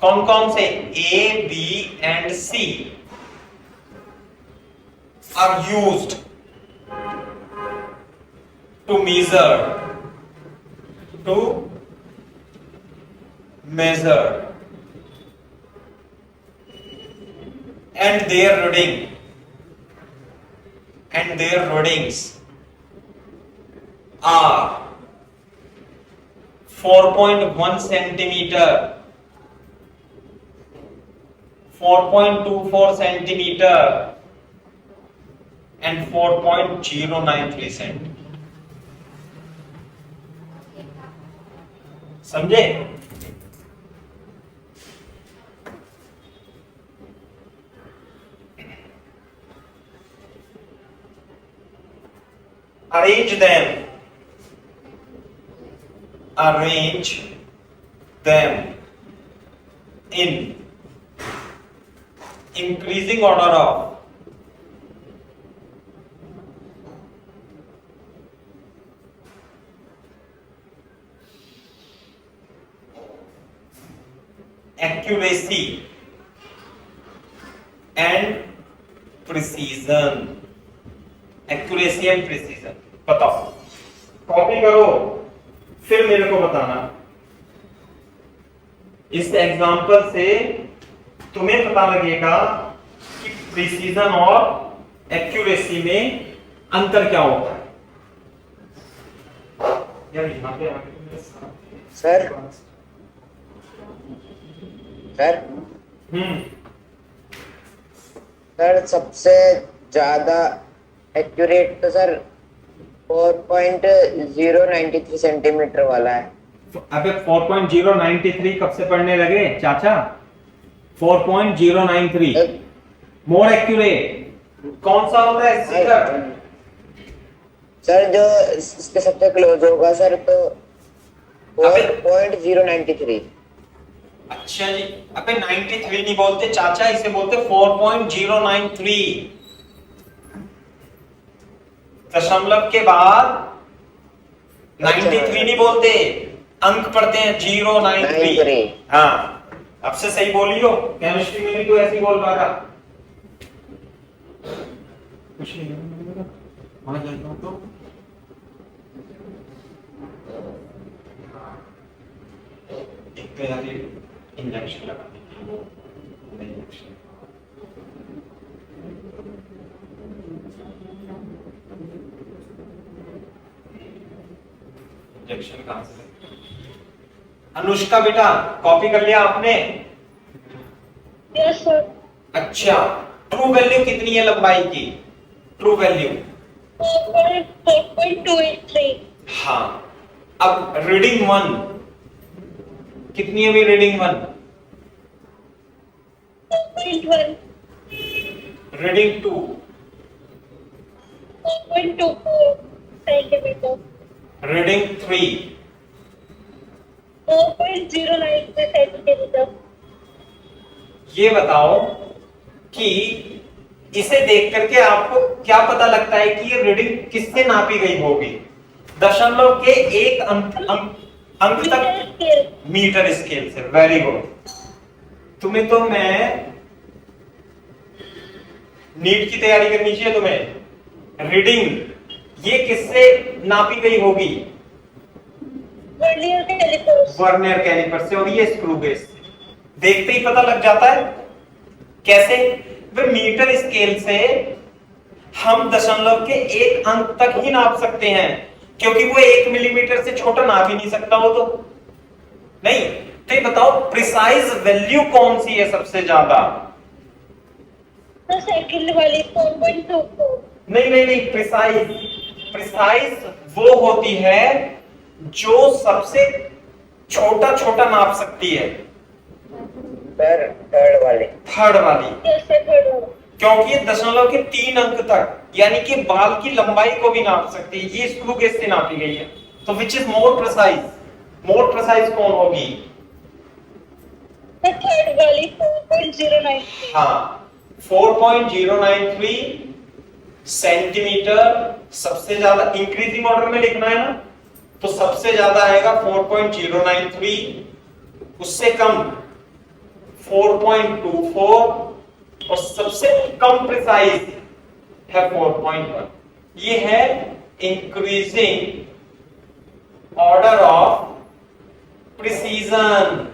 Speaker 1: कौन कौन से A, B and C are used to measure and their readings are 4.1 centimeter, 4.24 centimeter and 4.093 centimeter. समझे? Arrange them in increasing order of accuracy and precision. बताओ, copy करो फिर मेरे को बताना। इस एग्जांपल से तुम्हें पता लगेगा कि प्रिसीजन और एक्यूरेसी में अंतर क्या होता है। यार यहाँ पे
Speaker 3: सर सबसे ज्यादा एक्यूरेट तो सर 4.093 सेंटीमीटर वाला है।
Speaker 1: अबे 4.093 कब से पढ़ने लगे चाचा? 4.093 मोर एक्यूरेट कौन सा होता है
Speaker 3: सर जो इसके सबसे क्लोज होगा सर तो 4.093।
Speaker 1: अच्छा जी, अबे 93 नहीं बोलते चाचा, इसे बोलते 4.093। दशमलव के बाद 93 नहीं बोलते, अंक पढ़ते हैं 093। हाँ, अब से सही बोली हो। केमिस्ट्री में भी तो ऐसे बोल रहा था। कुछ नहीं वहां जाता हूं तो एक पे जाके इंजेक्शन लगा इंजेक्शन इंजेक्शन कहां से? अनुष्का बेटा कॉपी कर लिया आपने?
Speaker 2: Yes sir.
Speaker 1: अच्छा, ट्रू वैल्यू कितनी है लंबाई की? True value
Speaker 2: 4.283।
Speaker 1: हाँ, अब रीडिंग 1 कितनी है? Reading 1
Speaker 2: 4.1।
Speaker 1: Reading 2
Speaker 2: 4.24 centimetre.
Speaker 1: Reading 3
Speaker 2: 4.09 centimetre.
Speaker 1: ये बताओ कि इसे देख करके आपको क्या पता लगता है कि ये रीडिंग किससे नापी गई होगी? दशमलव के एक अंक तक मीटर स्केल से। Very good. तुम्हें तो मैं नीट की तैयारी करनी चाहिए तुम्हें। रीडिंग ये किससे नापी गई होगी? वर्नियर कैलिपर से, और ये स्क्रू गेज से। देखते ही पता लग जाता है। कैसे? वे मीटर स्केल से हम दशमलव के एक अंक तक ही नाप सकते हैं, क्योंकि वो 1 मिलीमीटर से छोटा नाप ही नहीं सकता वो तो नहीं। तो ये बताओ प्रिसाइज वैल्यू कौन सी है सबसे ज्यादा?
Speaker 2: तो सेकंड वाली 4.24।
Speaker 1: नहीं, प्रिसाइज वो होती है जो सबसे छोटा नाप सकती है।
Speaker 3: थर्ड वाली
Speaker 1: क्योंकि ये दशमलव के 3 अंक तक, यानी कि बाल की लंबाई को भी नाप सकती है। ये स्क्रू गेज से नापी गई है। तो which is more precise? More precise कौन होगी?
Speaker 2: थर्ड वाली 4.093।
Speaker 1: हाँ, 4.093 सेंटीमीटर सबसे ज्यादा इंक्रीजिंग ऑर्डर में लिखना है ना, तो सबसे ज्यादा आएगा 4.093, उससे कम 4.24 और सबसे कम प्रिसाइज है 4.1। ये है increasing order of precision.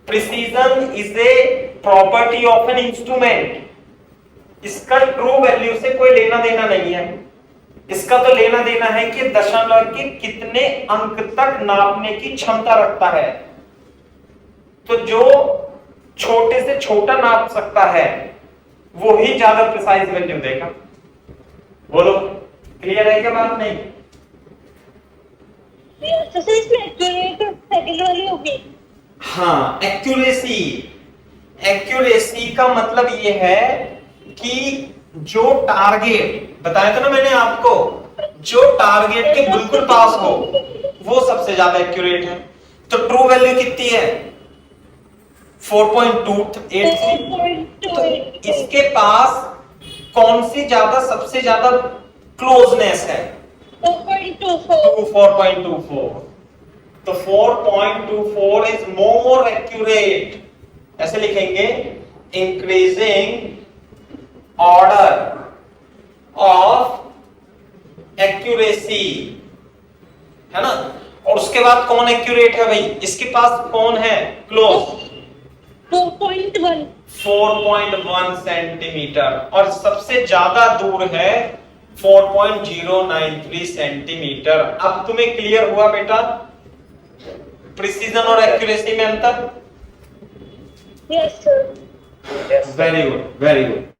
Speaker 1: Precision is a property of an instrument. इसका ट्रू वैल्यू से कोई लेना देना नहीं है, इसका तो लेना देना है कि दशमलव के कितने अंक तक नापने की क्षमता रखता है। तो जो छोटे से छोटा नाप सकता है वो ही ज्यादा प्रिसाइज वैल्यू देगा। बोलो क्लियर है क्या बात? नहीं
Speaker 2: तो सर इसमें एक्यूरेट सेकंड वाली होगी।
Speaker 1: हाँ, एक्यूरेसी। एक्यूरेसी का मतलब ये है कि जो टारगेट बताया था ना मैंने आपको, जो टारगेट के बिल्कुल पास हो वो सबसे ज्यादा एक्यूरेट है। तो ट्रू वैल्यू कितनी है? 4.283। तो इसके पास कौन सी ज्यादा सबसे ज्यादा क्लोजनेस है? 4.24। तो 4.24 इज मोर एक्यूरेट। ऐसे लिखेंगे, इंक्रीजिंग ऑर्डर ऑफ एक्यूरेसी, है ना। और उसके बाद कौन एक्यूरेट है भाई? इसके पास कौन है क्लोज? 4.1 सेंटीमीटर। और सबसे ज्यादा दूर है 4.093 सेंटीमीटर। अब तुम्हें क्लियर हुआ बेटा प्रिसीजन और एक्यूरेसी में अंतर?
Speaker 2: Yes sir.
Speaker 1: Very good, very good.